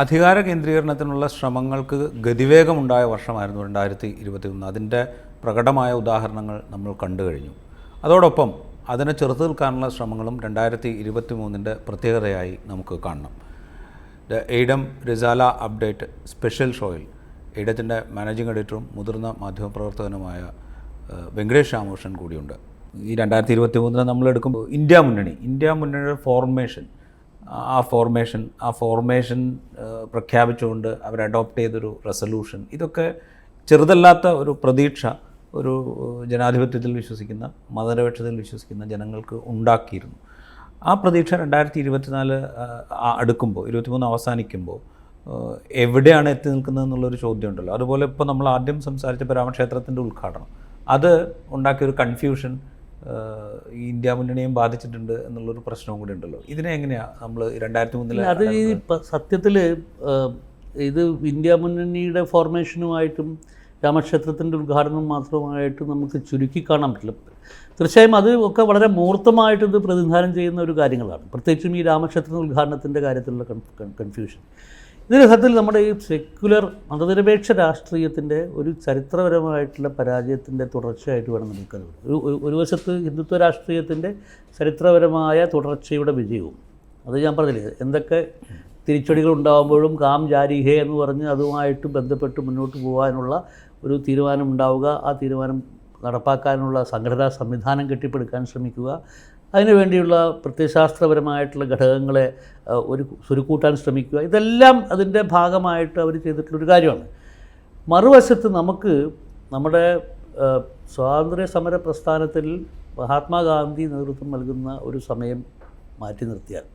അധികാര കേന്ദ്രീകരണത്തിനുള്ള ശ്രമങ്ങൾക്ക് ഗതിവേഗമുണ്ടായ വർഷമായിരുന്നു 2021. അതിൻ്റെ പ്രകടമായ ഉദാഹരണങ്ങൾ നമ്മൾ കണ്ടു കഴിഞ്ഞു. അതോടൊപ്പം അതിനെ ചെറുത്തു നിൽക്കാനുള്ള ശ്രമങ്ങളും 2023 പ്രത്യേകതയായി നമുക്ക് കാണണം. എയ്ഡം റിസാല അപ്ഡേറ്റ് സ്പെഷ്യൽ ഷോയിൽ എയ്ഡത്തിൻ്റെ മാനേജിംഗ് എഡിറ്ററും മുതിർന്ന മാധ്യമപ്രവർത്തകനുമായ വെങ്കടേഷ് രാമകൃഷ്ണൻ കൂടിയുണ്ട്. ഈ 2023 നമ്മളെടുക്കുമ്പോൾ ഇന്ത്യ മുന്നണിയുടെ ഫോർമേഷൻ പ്രഖ്യാപിച്ചുകൊണ്ട് അവർ അഡോപ്റ്റ് ചെയ്തൊരു റെസൊല്യൂഷൻ, ഇതൊക്കെ ചെറുതല്ലാത്ത ഒരു പ്രതീക്ഷ ഒരു ജനാധിപത്യത്തിൽ വിശ്വസിക്കുന്ന, മതനിരപേക്ഷതയിൽ വിശ്വസിക്കുന്ന ജനങ്ങൾക്ക് ഉണ്ടാക്കിയിരുന്നു. ആ പ്രതീക്ഷ 2024 അടുക്കുമ്പോൾ, 23 അവസാനിക്കുമ്പോൾ എവിടെയാണ് എത്തി നിൽക്കുന്നത് എന്നുള്ളൊരു ചോദ്യം ഉണ്ടല്ലോ. അതുപോലെ ഇപ്പോൾ നമ്മൾ ആദ്യം സംസാരിച്ച രാമക്ഷേത്രത്തിൻ്റെ ഉദ്ഘാടനം, അത് ഉണ്ടാക്കിയൊരു കൺഫ്യൂഷൻ ഈ ഇന്ത്യ മുന്നണിയും ബാധിച്ചിട്ടുണ്ട് എന്നുള്ളൊരു പ്രശ്നവും കൂടി ഉണ്ടല്ലോ. ഇതിനെ എങ്ങനെയാണ് നമ്മൾ 2003 അത് ഈ സത്യത്തിൽ ഇത് ഇന്ത്യ മുന്നണിയുടെ ഫോർമേഷനുമായിട്ടും രാമക്ഷേത്രത്തിൻ്റെ ഉദ്ഘാടനം മാത്രമായിട്ട് നമുക്ക് ചുരുക്കി കാണാൻ പറ്റില്ല. തീർച്ചയായും അത് ഒക്കെ വളരെ മൂർത്തമായിട്ട് ഇത് പ്രതിനിധാനം ചെയ്യുന്ന ഒരു കാര്യങ്ങളാണ്, പ്രത്യേകിച്ചും ഈ രാമക്ഷേത്ര ഉദ്ഘാടനത്തിൻ്റെ കാര്യത്തിലുള്ള കൺഫ്യൂഷൻ. ഇതിന് സത്യത്തിൽ നമ്മുടെ ഈ സെക്യുലർ മതനിരപേക്ഷ രാഷ്ട്രീയത്തിൻ്റെ ഒരു ചരിത്രപരമായിട്ടുള്ള പരാജയത്തിൻ്റെ തുടർച്ചയായിട്ട് വേണം നമുക്ക് ഒരു വശത്ത് ഹിന്ദുത്വ രാഷ്ട്രീയത്തിൻ്റെ ചരിത്രപരമായ തുടർച്ചയുടെ വിജയവും, അത് ഞാൻ പറഞ്ഞില്ലേ, എന്തൊക്കെ തിരിച്ചടികൾ ഉണ്ടാകുമ്പോഴും കാം ജാരി ഹേ എന്ന് പറഞ്ഞ് അതുമായിട്ട് ബന്ധപ്പെട്ട് മുന്നോട്ട് പോകാനുള്ള ഒരു തീരുമാനം ഉണ്ടാവുക, ആ തീരുമാനം നടപ്പാക്കാനുള്ള സംഘടനാ സംവിധാനം കെട്ടിപ്പടുക്കാൻ ശ്രമിക്കുക, അതിനുവേണ്ടിയുള്ള പ്രത്യയശാസ്ത്രപരമായിട്ടുള്ള ഘടകങ്ങളെ സ്വരുക്കൂട്ടാൻ ശ്രമിക്കുക, ഇതെല്ലാം അതിൻ്റെ ഭാഗമായിട്ട് അവർ ചെയ്തിട്ടുള്ളൊരു കാര്യമാണ്. മറുവശത്ത് നമുക്ക് നമ്മുടെ സ്വാതന്ത്ര്യ സമര പ്രസ്ഥാനത്തിൽ മഹാത്മാഗാന്ധി നേതൃത്വം നൽകുന്ന ഒരു സമയം മാറ്റി നിർത്തിയാൽ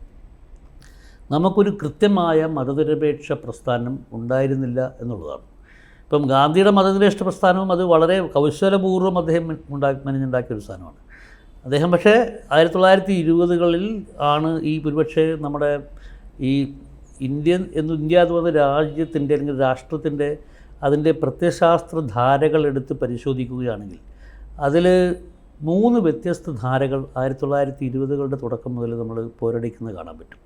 നമുക്കൊരു കൃത്യമായ മതനിരപേക്ഷ പ്രസ്ഥാനം ഉണ്ടായിരുന്നില്ല എന്നുള്ളതാണ്. ഇപ്പം ഗാന്ധിയുടെ മതനിരപേക്ഷ പ്രസ്ഥാനവും അത് വളരെ കൗശലപൂർവ്വം അദ്ദേഹം മെനഞ്ഞുണ്ടാക്കിയൊരു സ്ഥാനമാണ്. അദ്ദേഹം പക്ഷേ 1920കളിൽ ആണ് ഈ ഒരുപക്ഷെ നമ്മുടെ ഈ ഇന്ത്യ എന്ന് പറഞ്ഞ രാജ്യത്തിൻ്റെ അല്ലെങ്കിൽ രാഷ്ട്രത്തിൻ്റെ അതിൻ്റെ പ്രത്യയശാസ്ത്ര ധാരകൾ എടുത്ത് പരിശോധിക്കുകയാണെങ്കിൽ അതിൽ 3 വ്യത്യസ്ത ധാരകൾ 1920കളുടെ തുടക്കം മുതൽ നമ്മൾ പോരടിക്കുന്നത് കാണാൻ പറ്റും.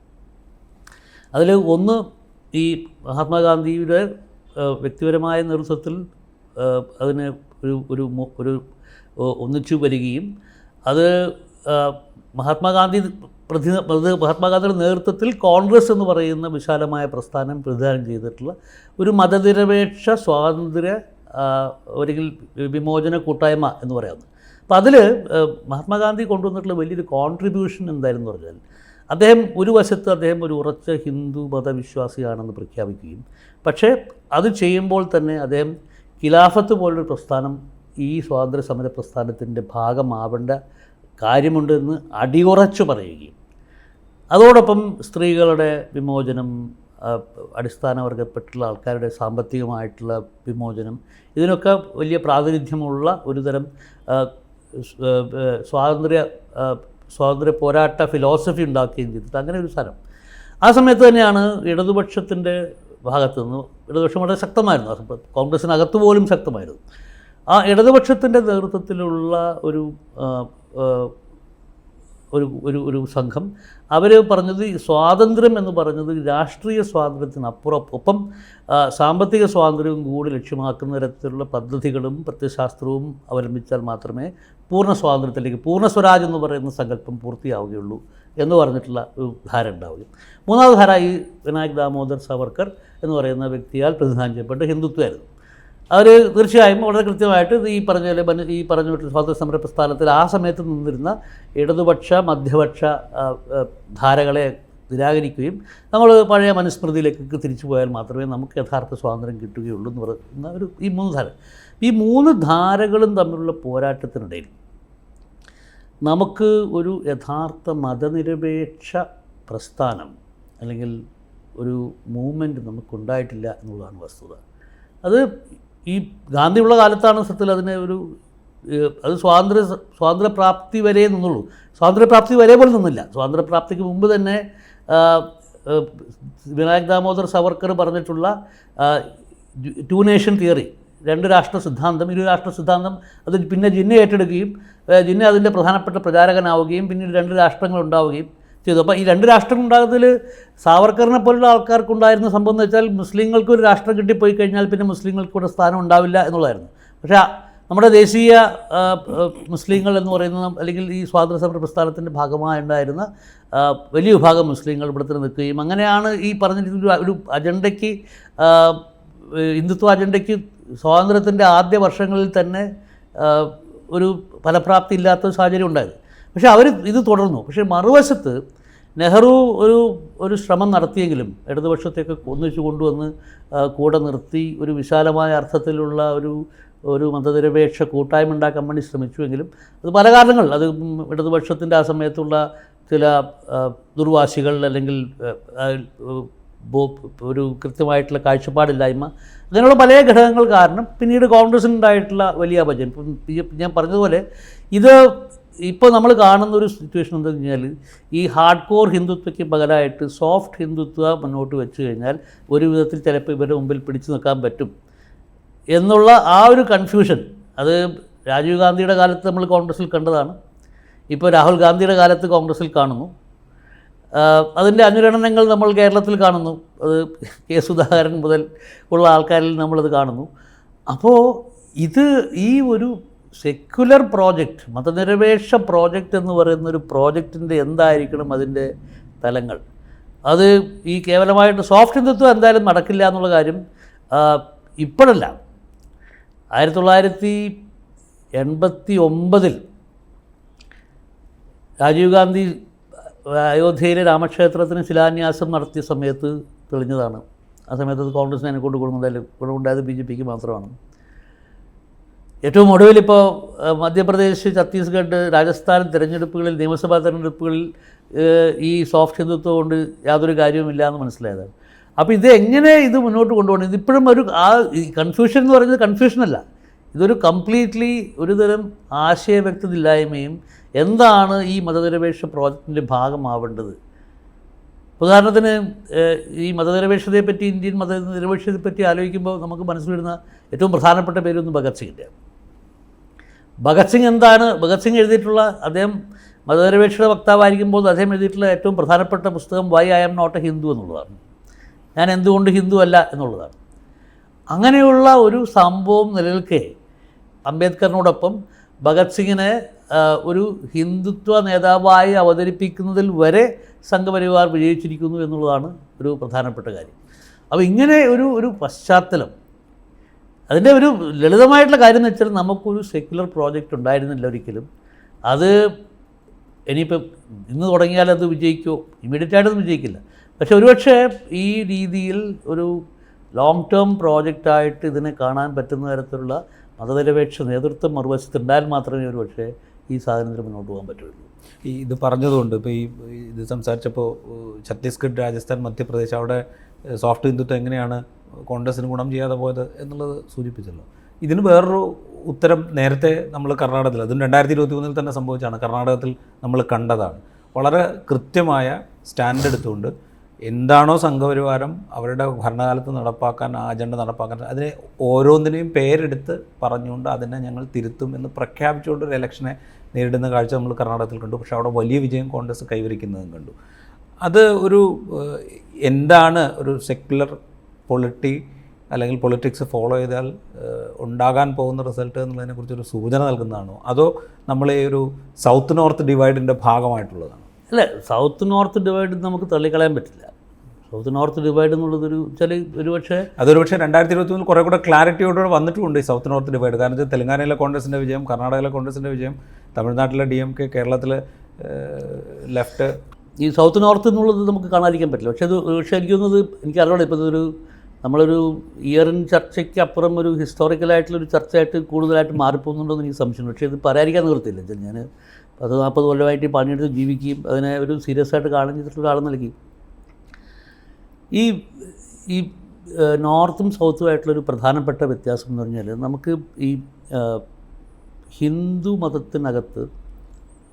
അതിൽ ഒന്ന് ഈ മഹാത്മാഗാന്ധിയുടെ വ്യക്തിപരമായ നേതൃത്വത്തിൽ അതിന് ഒരു ഒന്നിച്ചു വരികയും അത് മഹാത്മാഗാന്ധിയുടെ നേതൃത്വത്തിൽ കോൺഗ്രസ് എന്ന് പറയുന്ന വിശാലമായ പ്രസ്ഥാനം പ്രതിദാനം ചെയ്തിട്ടുള്ള ഒരു മതനിരപേക്ഷ സ്വാതന്ത്ര്യ അല്ലെങ്കിൽ വിമോചന കൂട്ടായ്മ എന്ന് പറയാവുന്നത്. അപ്പോൾ അതിൽ മഹാത്മാഗാന്ധി കൊണ്ടുവന്നിട്ടുള്ള വലിയൊരു കോൺട്രിബ്യൂഷൻ എന്തായിരുന്നു പറഞ്ഞാൽ, അദ്ദേഹം ഒരു വശത്ത് അദ്ദേഹം ഒരു ഉറച്ച ഹിന്ദു മതവിശ്വാസിയാണെന്ന് പ്രഖ്യാപിക്കുകയും, പക്ഷേ അത് ചെയ്യുമ്പോൾ തന്നെ അദ്ദേഹം ഖിലാഫത്ത് പോലൊരു പ്രസ്ഥാനം ഈ സ്വാതന്ത്ര്യ സമര പ്രസ്ഥാനത്തിൻ്റെ ഭാഗമാവേണ്ട കാര്യമുണ്ടെന്ന് അടിയുറച്ചു പറയുകയും, അതോടൊപ്പം സ്ത്രീകളുടെ വിമോചനം, അടിസ്ഥാനവർഗപ്പെട്ടുള്ള ആൾക്കാരുടെ സാമ്പത്തികമായിട്ടുള്ള വിമോചനം, ഇതിനൊക്കെ വലിയ പ്രാതിനിധ്യമുള്ള ഒരുതരം സ്വാതന്ത്ര്യ പോരാട്ട ഫിലോസഫി ഉണ്ടാക്കുകയും ചെയ്തിട്ട് അങ്ങനെ ഒരു സ്ഥലം. ആ സമയത്ത് തന്നെയാണ് ഇടതുപക്ഷത്തിൻ്റെ ഭാഗത്തു നിന്ന്, ഇടതുപക്ഷം വളരെ ശക്തമായിരുന്നു, കോൺഗ്രസിനകത്ത് പോലും ശക്തമായിരുന്നു, ആ ഇടതുപക്ഷത്തിൻ്റെ നേതൃത്വത്തിലുള്ള ഒരു സംഘം അവർ പറഞ്ഞത് സ്വാതന്ത്ര്യം എന്ന് പറഞ്ഞത് രാഷ്ട്രീയ സ്വാതന്ത്ര്യത്തിനപ്പുറം സാമ്പത്തിക സ്വാതന്ത്ര്യവും കൂടി ലക്ഷ്യമാക്കുന്ന തരത്തിലുള്ള പദ്ധതികളും പ്രത്യയശാസ്ത്രവും അവലംബിച്ചാൽ മാത്രമേ പൂർണ്ണ സ്വാതന്ത്ര്യത്തിലേക്ക്, പൂർണ്ണ സ്വരാജ് എന്ന് പറയുന്ന സങ്കല്പം പൂർത്തിയാവുകയുള്ളൂ എന്ന് പറഞ്ഞിട്ടുള്ള ഒരു ധാര ഉണ്ടാവുകയും, മൂന്നാമത് ധാര ഈ വിനായക് ദാമോദർ സവർക്കർ എന്ന് പറയുന്ന വ്യക്തിയാൽ പ്രതിനിധാനം ചെയ്യപ്പെട്ട ഹിന്ദുത്വമായിരുന്നു. അവർ തീർച്ചയായും വളരെ കൃത്യമായിട്ട് ഈ പറഞ്ഞ സ്വാതന്ത്ര്യ സമര പ്രസ്ഥാനത്തിൽ ആ സമയത്ത് നിന്നിരുന്ന ഇടതുപക്ഷ മധ്യപക്ഷ ധാരകളെ നിരാകരിക്കുകയും നമ്മൾ പഴയ മനുസ്മൃതിയിലേക്ക് തിരിച്ചു പോയാൽ മാത്രമേ നമുക്ക് യഥാർത്ഥ സ്വാതന്ത്ര്യം കിട്ടുകയുള്ളൂ എന്ന് പറയുന്ന ഈ 3 ധാര. ഈ 3 ധാരകളും തമ്മിലുള്ള പോരാട്ടത്തിനിടയിൽ നമുക്ക് ഒരു യഥാർത്ഥ മതനിരപേക്ഷ പ്രസ്ഥാനം അല്ലെങ്കിൽ ഒരു മൂവ്മെൻറ്റ് നമുക്കുണ്ടായിട്ടില്ല എന്നുള്ളതാണ് വസ്തുത. അത് ഈ ഗാന്ധിയുള്ള കാലത്താണ് സത്യത്തിൽ അതിനെ അത് സ്വാതന്ത്ര്യപ്രാപ്തി വരെ നിന്നുള്ളൂ. സ്വാതന്ത്ര്യപ്രാപ്തി വരെ പോലും നിന്നില്ല. സ്വാതന്ത്ര്യപ്രാപ്തിക്ക് മുമ്പ് തന്നെ വിനായക് ദാമോദർ സവർക്കർ പറഞ്ഞിട്ടുള്ള 2 നേഷൻ തിയറി, 2 രാഷ്ട്ര സിദ്ധാന്തം, 2 രാഷ്ട്ര സിദ്ധാന്തം, അത് പിന്നെ ജിന്ന ഏറ്റെടുക്കുകയും ജിന്ന അതിൻ്റെ പ്രധാനപ്പെട്ട പ്രചാരകനാവുകയും പിന്നീട് 2 രാഷ്ട്രങ്ങൾ ഉണ്ടാവുകയും ചെയ്തു. അപ്പോൾ ഈ രണ്ട് രാഷ്ട്രം ഉണ്ടാകുന്നതിൽ സാവർക്കറിനെ പോലുള്ള ആൾക്കാർക്കുണ്ടായിരുന്ന സംഭവം എന്ന് വെച്ചാൽ മുസ്ലിങ്ങൾക്ക് ഒരു രാഷ്ട്രം കിട്ടിപ്പോയി കഴിഞ്ഞാൽ പിന്നെ മുസ്ലിങ്ങൾക്ക് ഇവിടെ സ്ഥാനം ഉണ്ടാവില്ല എന്നുള്ളതായിരുന്നു. പക്ഷേ നമ്മുടെ ദേശീയ മുസ്ലിങ്ങൾ എന്ന് പറയുന്ന അല്ലെങ്കിൽ ഈ സ്വാതന്ത്ര്യ സമര പ്രസ്ഥാനത്തിൻ്റെ ഭാഗമായുണ്ടായിരുന്ന വലിയ വിഭാഗം മുസ്ലിങ്ങൾ ഇവിടെ തന്നെ നിൽക്കുകയും അങ്ങനെയാണ് ഈ പറഞ്ഞിട്ടുള്ള ഒരു അജണ്ടയ്ക്ക് ഹിന്ദുത്വ അജണ്ടയ്ക്ക് സ്വാതന്ത്ര്യത്തിൻ്റെ ആദ്യ വർഷങ്ങളിൽ തന്നെ ഒരു ഫലപ്രാപ്തി ഇല്ലാത്ത സാഹചര്യം ഉണ്ടായത്. പക്ഷേ അവർ ഇത് തുടർന്നു. പക്ഷേ മറുവശത്ത് നെഹ്റു ഒരു ശ്രമം നടത്തിയെങ്കിലും ഇടതുപക്ഷത്തേക്ക് ഒന്നിച്ചു കൊണ്ടുവന്ന് കൂടെ നിർത്തി ഒരു വിശാലമായ അർത്ഥത്തിലുള്ള ഒരു മതനിരപേക്ഷ കൂട്ടായ്മ ഉണ്ടാക്കാൻ വേണ്ടി ശ്രമിച്ചുവെങ്കിലും അത് പല കാരണങ്ങൾ, അത് ഇടതുപക്ഷത്തിൻ്റെ ആ സമയത്തുള്ള ചില ദുർവാശികൾ അല്ലെങ്കിൽ ഒരു കൃത്യമായിട്ടുള്ള കാഴ്ചപ്പാടില്ലായ്മ, അങ്ങനെയുള്ള പല ഘടകങ്ങൾ കാരണം പിന്നീട് കോൺഗ്രസിനുണ്ടായിട്ടുള്ള വലിയ അപജയം. ഞാൻ പറഞ്ഞതുപോലെ ഇത് ഇപ്പോൾ നമ്മൾ കാണുന്ന ഒരു സിറ്റുവേഷൻ എന്താണെന്ന് കഴിഞ്ഞാൽ ഈ ഹാർഡ് കോർ ഹിന്ദുത്വയ്ക്ക് പകരമായിട്ട് സോഫ്റ്റ് ഹിന്ദുത്വ മുന്നോട്ട് വെച്ച് കഴിഞ്ഞാൽ ഒരു വിധത്തിൽ ചിലപ്പോൾ ഇവരുടെ മുമ്പിൽ പിടിച്ചു നിൽക്കാൻ പറ്റും എന്നുള്ള ആ ഒരു കൺഫ്യൂഷൻ, അത് രാജീവ് ഗാന്ധിയുടെ കാലത്ത് നമ്മൾ കോൺഗ്രസിൽ കണ്ടതാണ്, ഇപ്പോൾ രാഹുൽ ഗാന്ധിയുടെ കാലത്ത് കോൺഗ്രസിൽ കാണുന്നു. അതിൻ്റെ അനുരണനങ്ങൾ നമ്മൾ കേരളത്തിൽ കാണുന്നു, അത് കെ സുധാകരൻ മുതൽ ഉള്ള ആൾക്കാരിൽ നമ്മളത് കാണുന്നു. അപ്പോൾ ഈ ഒരു സെക്യുലർ പ്രോജക്റ്റ്, മതനിരപേക്ഷ പ്രോജക്റ്റ് എന്ന് പറയുന്നൊരു പ്രോജക്റ്റിൻ്റെ എന്തായിരിക്കണം അതിൻ്റെ തലങ്ങൾ, അത് ഈ കേവലമായിട്ട് സോഫ്റ്റ് ഹിന്ദുത്വം എന്തായാലും നടക്കില്ല എന്നുള്ള കാര്യം ഇപ്പോഴല്ല. 1989 രാജീവ് ഗാന്ധി അയോധ്യയിലെ രാമക്ഷേത്രത്തിന് ശിലാന്യാസം നടത്തിയ സമയത്ത് തെളിഞ്ഞതാണ്. ആ സമയത്ത് അത് കോൺഗ്രസിനെ അതിനെക്കൊണ്ട് ഗുണമുണ്ടായത് BJPക്ക് മാത്രമാണ്. ഏറ്റവും ഒടുവിലിപ്പോൾ മധ്യപ്രദേശ്, ഛത്തീസ്ഗഡ്, രാജസ്ഥാൻ തിരഞ്ഞെടുപ്പുകളിൽ, നിയമസഭാ തിരഞ്ഞെടുപ്പുകളിൽ ഈ സോഫ്റ്റ് ഹിന്ദുത്വം കൊണ്ട് യാതൊരു കാര്യവുമില്ല എന്ന് മനസ്സിലായതാണ്. അപ്പോൾ ഇത് മുന്നോട്ട് കൊണ്ടുപോകണം? ഇതിപ്പോഴും ഈ കൺഫ്യൂഷൻ എന്ന് പറയുന്നത് കൺഫ്യൂഷനല്ല, ഇതൊരു കംപ്ലീറ്റ്ലി ഒരുതരം ആശയവ്യക്തതയില്ലായ്മയും എന്താണ് ഈ മതനിരപേക്ഷ പ്രോജക്റ്റിൻ്റെ ഭാഗമാവേണ്ടത്. ഉദാഹരണത്തിന് ഈ മതനിരപേക്ഷതയെപ്പറ്റി, ഇന്ത്യൻ മതനിരപേക്ഷതയെപ്പറ്റി ആലോചിക്കുമ്പോൾ നമുക്ക് മനസ്സിൽ വരുന്ന ഏറ്റവും പ്രധാനപ്പെട്ട പേരൊന്നും ഭഗത് സിംഗിൻ്റെ. ഭഗത് സിംഗ് എന്താണ്? ഭഗത് സിംഗ് എഴുതിയിട്ടുള്ള, അദ്ദേഹം മതനിരപേക്ഷത വക്താവായിരിക്കുമ്പോൾ അദ്ദേഹം എഴുതിയിട്ടുള്ള ഏറ്റവും പ്രധാനപ്പെട്ട പുസ്തകം why I am not a Hindu എന്നുള്ളതാണ്. ഞാൻ എന്തുകൊണ്ട് ഹിന്ദു അല്ല എന്നുള്ളതാണ്. അങ്ങനെയുള്ള ഒരു സംഭവം നിലനിൽക്കെ അംബേദ്കറിനോടൊപ്പം ഭഗത് സിംഗിനെ ഒരു ഹിന്ദുത്വ നേതാവായി അവതരിപ്പിക്കുന്നതിൽ വരെ സംഘപരിവാർ വിജയിച്ചിരിക്കുന്നു എന്നുള്ളതാണ് ഒരു പ്രധാനപ്പെട്ട കാര്യം. അപ്പോൾ ഇങ്ങനെ ഒരു പശ്ചാത്തലം, അതിൻ്റെ ഒരു ലളിതമായിട്ടുള്ള കാര്യം എന്ന് വെച്ചാൽ നമുക്കൊരു സെക്യുലർ പ്രോജക്റ്റ് ഉണ്ടായിരുന്നില്ല ഒരിക്കലും. അത് ഇനിയിപ്പം ഇന്ന് തുടങ്ങിയാൽ അത് വിജയിക്കുമോ? ഇമ്മീഡിയറ്റായിട്ടൊന്നും വിജയിക്കില്ല. പക്ഷെ ഒരുപക്ഷെ ഈ രീതിയിൽ ഒരു ലോങ് ടേം പ്രോജക്റ്റായിട്ട് ഇതിനെ കാണാൻ പറ്റുന്ന തരത്തിലുള്ള മതനിരപേക്ഷ നേതൃത്വം മറുവശത്തുണ്ടായാൽ മാത്രമേ ഒരുപക്ഷെ ഈ സാധനത്തിന് മുന്നോട്ട് പോകാൻ പറ്റുള്ളൂ. ഇത് പറഞ്ഞതുകൊണ്ട് ഇപ്പോൾ ഇത് സംസാരിച്ചപ്പോൾ ഛത്തീസ്ഗഡ്, രാജസ്ഥാൻ, മധ്യപ്രദേശ്, അവിടെ സോഫ്റ്റ് ഹിന്ദുത്വം എങ്ങനെയാണ് കോൺഗ്രസിന് ഗുണം ചെയ്യാതെ പോയത് എന്നുള്ളത് സൂചിപ്പിച്ചല്ലോ. ഇതിന് വേറൊരു ഉത്തരം നേരത്തെ നമ്മൾ കർണാടകത്തിൽ, അതും 2021 തന്നെ സംഭവിച്ചാണ്, കർണാടകത്തിൽ നമ്മൾ കണ്ടതാണ്. വളരെ കൃത്യമായ സ്റ്റാൻഡ് എടുത്തുകൊണ്ട് എന്താണോ സംഘപരിവാരം അവരുടെ ഭരണകാലത്ത് നടപ്പാക്കാൻ, ആ അജണ്ട നടപ്പാക്കാൻ, അതിനെ ഓരോന്നിനെയും പേരെടുത്ത് പറഞ്ഞുകൊണ്ട് അതിനെ ഞങ്ങൾ തിരുത്തും എന്ന് പ്രഖ്യാപിച്ചുകൊണ്ട് ഒരു ഇലക്ഷനെ നേരിടുന്ന കാഴ്ച നമ്മൾ കർണാടകത്തിൽ കണ്ടു. പക്ഷേ അവിടെ വലിയ വിജയം കോൺഗ്രസ് കൈവരിക്കുന്നതും കണ്ടു. അത് എന്താണ് ഒരു സെക്യുലർ അല്ലെങ്കിൽ പൊളിറ്റിക്സ് ഫോളോ ചെയ്താൽ ഉണ്ടാകാൻ പോകുന്ന റിസൾട്ട് എന്നുള്ളതിനെക്കുറിച്ചൊരു സൂചന നൽകുന്നതാണോ, അതോ നമ്മൾ ഈ ഒരു സൗത്ത് നോർത്ത് ഡിവൈഡിൻ്റെ ഭാഗമായിട്ടുള്ളതാണോ? അല്ല, സൗത്ത് നോർത്ത് ഡിവൈഡ് നമുക്ക് തള്ളിക്കളയാൻ പറ്റില്ല. സൗത്ത് നോർത്ത് ഡിവൈഡ് എന്നുള്ളതൊരു ഒരുപക്ഷെ 2021 കുറേ കൂടെ ക്ലാരിറ്റിയോടെ വന്നിട്ടുമുണ്ട് ഈ സൗത്ത് നോർത്ത് ഡിവൈഡ്. കാരണം തെലങ്കാനയിലെ കോൺഗ്രസിൻ്റെ വിജയം, കർണാടകയിലെ കോൺഗ്രസിൻ്റെ വിജയം, തമിഴ്നാട്ടിലെ DMK, കേരളത്തിലെ ലെഫ്റ്റ്, ഈ സൗത്ത് നോർത്ത് എന്നുള്ളത് നമുക്ക് കാണാതിരിക്കാൻ പറ്റില്ല. പക്ഷേ എനിക്ക് തോന്നുന്നത്, എനിക്കറിയാം, ഇപ്പോൾ നമ്മളൊരു ഇയറിൻ ചർച്ചയ്ക്ക് അപ്പുറം ഒരു ഹിസ്റ്റോറിക്കലായിട്ടുള്ളൊരു ചർച്ചയായിട്ട് കൂടുതലായിട്ട് മാറിപ്പോകുന്നുണ്ടോ എന്ന് എനിക്ക് സംശയമുണ്ട്. പക്ഷേ ഇത് പറയാതിരിക്കാൻ നിവൃത്തിയില്ല. ഞാൻ 40 കൊല്ലമായിട്ട് പണിയെടുത്ത് ജീവിക്കുകയും അതിനെ ഒരു സീരിയസ് ആയിട്ട് കാണുന്ന ഒരാളെന്ന് നൽകി ഈ നോർത്തും സൗത്തുമായിട്ടുള്ളൊരു പ്രധാനപ്പെട്ട വ്യത്യാസം എന്ന് പറഞ്ഞാൽ, നമുക്ക് ഈ ഹിന്ദു മതത്തിനകത്ത്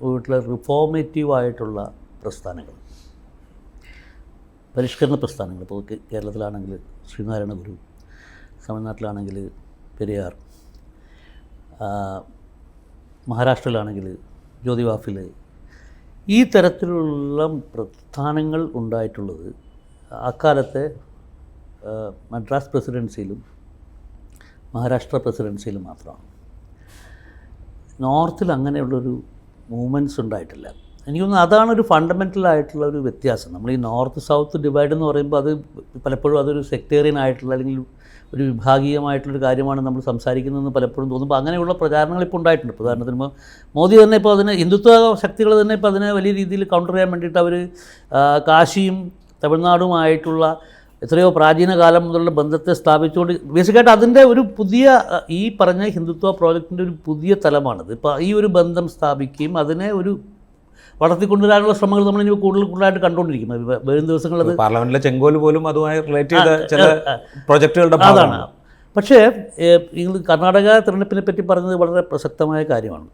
ഉള്ള റിഫോർമേറ്റീവായിട്ടുള്ള പ്രസ്ഥാനങ്ങൾ, പരിഷ്കരണ പ്രസ്ഥാനങ്ങൾ, ഇപ്പോൾ കേരളത്തിലാണെങ്കിൽ ശ്രീനാരായണ ഗുരു, തമിഴ്നാട്ടിലാണെങ്കിൽ പെരിയാർ, മഹാരാഷ്ട്രയിലാണെങ്കിൽ ജ്യോതിബ ഫുലെ, ഈ തരത്തിലുള്ള പ്രസ്ഥാനങ്ങൾ ഉണ്ടായിട്ടുള്ളത് അക്കാലത്തെ മദ്രാസ് പ്രസിഡൻസിയിലും മഹാരാഷ്ട്ര പ്രസിഡൻസിയിലും മാത്രമാണ്. നോർത്തിൽ അങ്ങനെയുള്ളൊരു മൂവ്മെൻറ്റ്സ് ഉണ്ടായിട്ടില്ല. എനിക്ക് തോന്നുന്നു അതാണ് ഒരു ഫണ്ടമെൻ്റൽ ആയിട്ടുള്ള ഒരു വ്യത്യാസം. നമ്മൾ ഈ നോർത്ത് സൗത്ത് ഡിവൈഡ് എന്ന് പറയുമ്പോൾ അത് പലപ്പോഴും അതൊരു സെക്ടേറിയൻ ആയിട്ടുള്ള അല്ലെങ്കിൽ ഒരു വിഭാഗീയമായിട്ടുള്ളൊരു കാര്യമാണ് നമ്മൾ സംസാരിക്കുന്നതെന്ന് പലപ്പോഴും തോന്നുമ്പോൾ അങ്ങനെയുള്ള പ്രചാരണങ്ങൾ ഇപ്പോൾ ഉണ്ടായിട്ടുണ്ട്. ഉദാഹരണത്തിന് മോദി തന്നെ ഇപ്പോൾ അതിന് ഹിന്ദുത്വ ശക്തികൾ തന്നെ ഇപ്പോൾ അതിനെ വലിയ രീതിയിൽ കൗണ്ടർ ചെയ്യാൻ വേണ്ടിയിട്ട് അവർ കാശിയും തമിഴ്നാടുമായിട്ടുള്ള എത്രയോ പ്രാചീന കാലം മുതലുള്ള ബന്ധത്തെ സ്ഥാപിച്ചുകൊണ്ട് ബേസിക്കായിട്ട് അതിൻ്റെ ഒരു പുതിയ ഈ പറഞ്ഞ ഹിന്ദുത്വ പ്രോജക്റ്റിൻ്റെ ഒരു പുതിയ തലമാണിത്. ഇപ്പോൾ ഈ ഒരു ബന്ധം സ്ഥാപിക്കുകയും അതിനെ ഒരു വളർത്തിക്കൊണ്ടുവരാനുള്ള ശ്രമങ്ങൾ നമ്മൾ ഇനി കൂടുതലായിട്ട് കണ്ടുകൊണ്ടിരിക്കും. വരും ദിവസങ്ങളത് പാർലമെന്റിലെ ചെങ്കോൽ പോലും അതുമായി റിലേറ്റ് ചെയ്ത ചില പ്രൊജക്റ്റുകളുടെ അതാണ്. പക്ഷേ നിങ്ങൾ കർണാടക തിരഞ്ഞെടുപ്പിനെ പറ്റി പറഞ്ഞത് വളരെ പ്രസക്തമായ കാര്യമാണ്.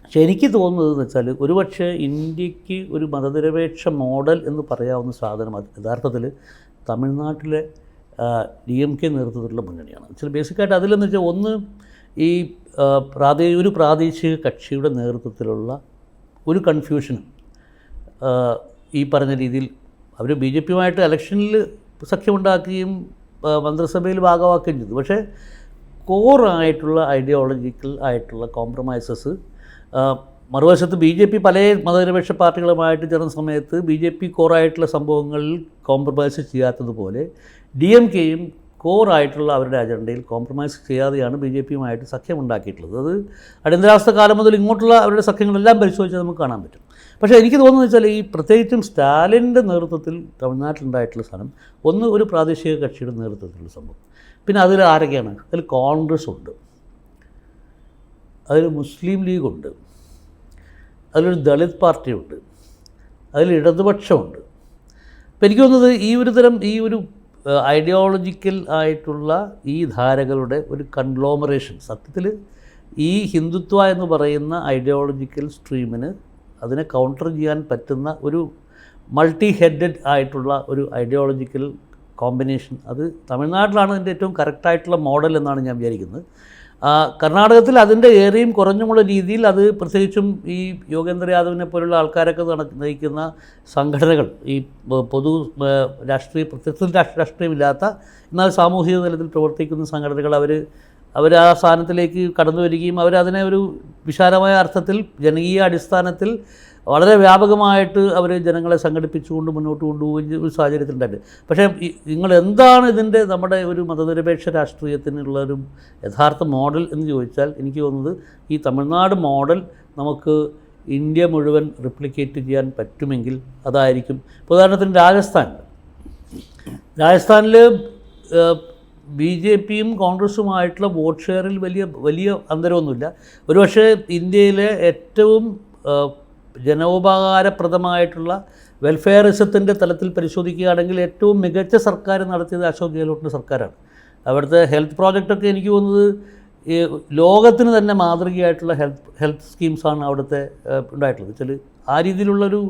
പക്ഷെ എനിക്ക് തോന്നുന്നതെന്ന് വെച്ചാൽ ഒരുപക്ഷെ ഇന്ത്യക്ക് ഒരു മതനിരപേക്ഷ മോഡൽ എന്ന് പറയാവുന്ന സാധനം അത് യഥാർത്ഥത്തിൽ തമിഴ്നാട്ടിലെ DMK നേതൃത്വത്തിലുള്ള മുന്നണിയാണ്. ചില ബേസിക്കായിട്ട് അതിലെന്ന് വെച്ചാൽ ഒന്ന് ഈ ഒരു പ്രാദേശിക കക്ഷിയുടെ നേതൃത്വത്തിലുള്ള ഒരു കൺഫ്യൂഷനും ഈ പറഞ്ഞ രീതിയിൽ അവർ BJPയുമായിട്ട് ഇലക്ഷനിൽ സഖ്യമുണ്ടാക്കുകയും മന്ത്രിസഭയിൽ ഭാഗമാക്കുകയും ചെയ്തു. പക്ഷേ കോറായിട്ടുള്ള ഐഡിയോളജിക്കൽ ആയിട്ടുള്ള കോംപ്രമൈസസ് മറുവശത്ത് BJP പല മതനിരപേക്ഷ പാർട്ടികളുമായിട്ട് ചേർന്ന സമയത്ത് BJP കോറായിട്ടുള്ള സംഭവങ്ങളിൽ കോംപ്രമൈസ് ചെയ്യാത്തതുപോലെ DMKയും കോറായിട്ടുള്ള അവരുടെ അജണ്ടയിൽ കോംപ്രമൈസ് ചെയ്യാതെയാണ് BJPയുമായിട്ട് സഖ്യമുണ്ടാക്കിയിട്ടുള്ളത്. അത് അടിയന്തരാവസ്ഥ കാലം മുതൽ ഇങ്ങോട്ടുള്ള അവരുടെ സഖ്യങ്ങളെല്ലാം പരിശോധിച്ചാൽ നമുക്ക് കാണാൻ പറ്റും. പക്ഷേ എനിക്ക് തോന്നുന്നത് വെച്ചാൽ ഈ പ്രത്യേകിച്ചും സ്റ്റാലിൻ്റെ നേതൃത്വത്തിൽ തമിഴ്നാട്ടിലുണ്ടായിട്ടുള്ള സാധനം ഒന്ന് ഒരു പ്രാദേശിക കക്ഷിയുടെ നേതൃത്വത്തിലുള്ള സംഭവം. പിന്നെ അതിൽ ആരൊക്കെയാണ്? അതിൽ കോൺഗ്രസ് ഉണ്ട്, അതിൽ മുസ്ലിം ലീഗുണ്ട്, അതിലൊരു ദളിത് പാർട്ടിയുണ്ട്, അതിൽ ഇടതുപക്ഷമുണ്ട്. അപ്പോൾ എനിക്ക് തോന്നുന്നത് ഈ ഒരു ഐഡിയോളജിക്കൽ ആയിട്ടുള്ള ഈ ധാരകളുടെ ഒരു കൺഗ്ലോമറേഷൻ സത്യത്തിൽ ഈ ഹിന്ദുത്വ എന്ന് പറയുന്ന ഐഡിയോളജിക്കൽ സ്ട്രീമിന് അതിനെ കൗണ്ടർ ചെയ്യാൻ പറ്റുന്ന ഒരു മൾട്ടി ഹെഡഡ് ആയിട്ടുള്ള ഒരു ഐഡിയോളജിക്കൽ കോമ്പിനേഷൻ അത് തമിഴ്നാട്ടിലാണ് അതിൻ്റെ ഏറ്റവും കറക്റ്റായിട്ടുള്ള മോഡൽ എന്നാണ് ഞാൻ വിചാരിക്കുന്നത്. കർണാടകത്തിൽ അതിൻ്റെ ഏറെയും കുറഞ്ഞുമുള്ള രീതിയിൽ അത് പ്രത്യേകിച്ചും ഈ യോഗേന്ദ്ര യാദവിനെ പോലുള്ള ആൾക്കാരൊക്കെ നയിക്കുന്ന സംഘടനകൾ ഈ പൊതു രാഷ്ട്രീയ പ്രത്യക്ഷത്തിൽ രാഷ്ട്രീയമില്ലാത്ത എന്നാൽ സാമൂഹിക തലത്തിൽ പ്രവർത്തിക്കുന്ന സംഘടനകൾ അവർ ആ സ്ഥാനത്തിലേക്ക് കടന്നു വരികയും അവരതിനെ ഒരു വിശാലമായ അർത്ഥത്തിൽ ജനകീയ അടിസ്ഥാനത്തിൽ വളരെ വ്യാപകമായിട്ട് അവർ ജനങ്ങളെ സംഘടിപ്പിച്ചുകൊണ്ട് മുന്നോട്ട് കൊണ്ടുപോകുന്ന ഒരു സാഹചര്യത്തിലുണ്ടായിട്ട്. പക്ഷേ നിങ്ങൾ എന്താണ് ഇതിൻ്റെ നമ്മുടെ ഒരു മതനിരപേക്ഷ രാഷ്ട്രീയത്തിനുള്ളൊരു യഥാർത്ഥ മോഡൽ എന്ന് ചോദിച്ചാൽ എനിക്ക് തോന്നുന്നത് ഈ തമിഴ്നാട് മോഡൽ നമുക്ക് ഇന്ത്യ മുഴുവൻ റിപ്ലിക്കേറ്റ് ചെയ്യാൻ പറ്റുമെങ്കിൽ അതായിരിക്കും. ഉദാഹരണത്തിന് രാജസ്ഥാനിൽ BJPയും കോൺഗ്രസുമായിട്ടുള്ള വോട്ട് ഷെയറിൽ വലിയ അന്തരമൊന്നുമില്ല. ഒരുപക്ഷെ ഇന്ത്യയിലെ ഏറ്റവും ജനോപകാരപ്രദമായിട്ടുള്ള വെൽഫെയറിസത്തിൻ്റെ തലത്തിൽ പരിശോധിക്കുകയാണെങ്കിൽ ഏറ്റവും മികച്ച സർക്കാർ നടത്തിയത് അശോക് ഗെഹ്ലോട്ടിൻ്റെ സർക്കാരാണ്. അവിടുത്തെ ഹെൽത്ത് പ്രോജക്റ്റൊക്കെ എനിക്ക് തോന്നുന്നത് ഈ ലോകത്തിന് തന്നെ മാതൃകയായിട്ടുള്ള ഹെൽത്ത് സ്കീംസാണ് അവിടുത്തെ ഉണ്ടായിട്ടുള്ളത്. വെച്ചാൽ ആ രീതിയിലുള്ളൊരു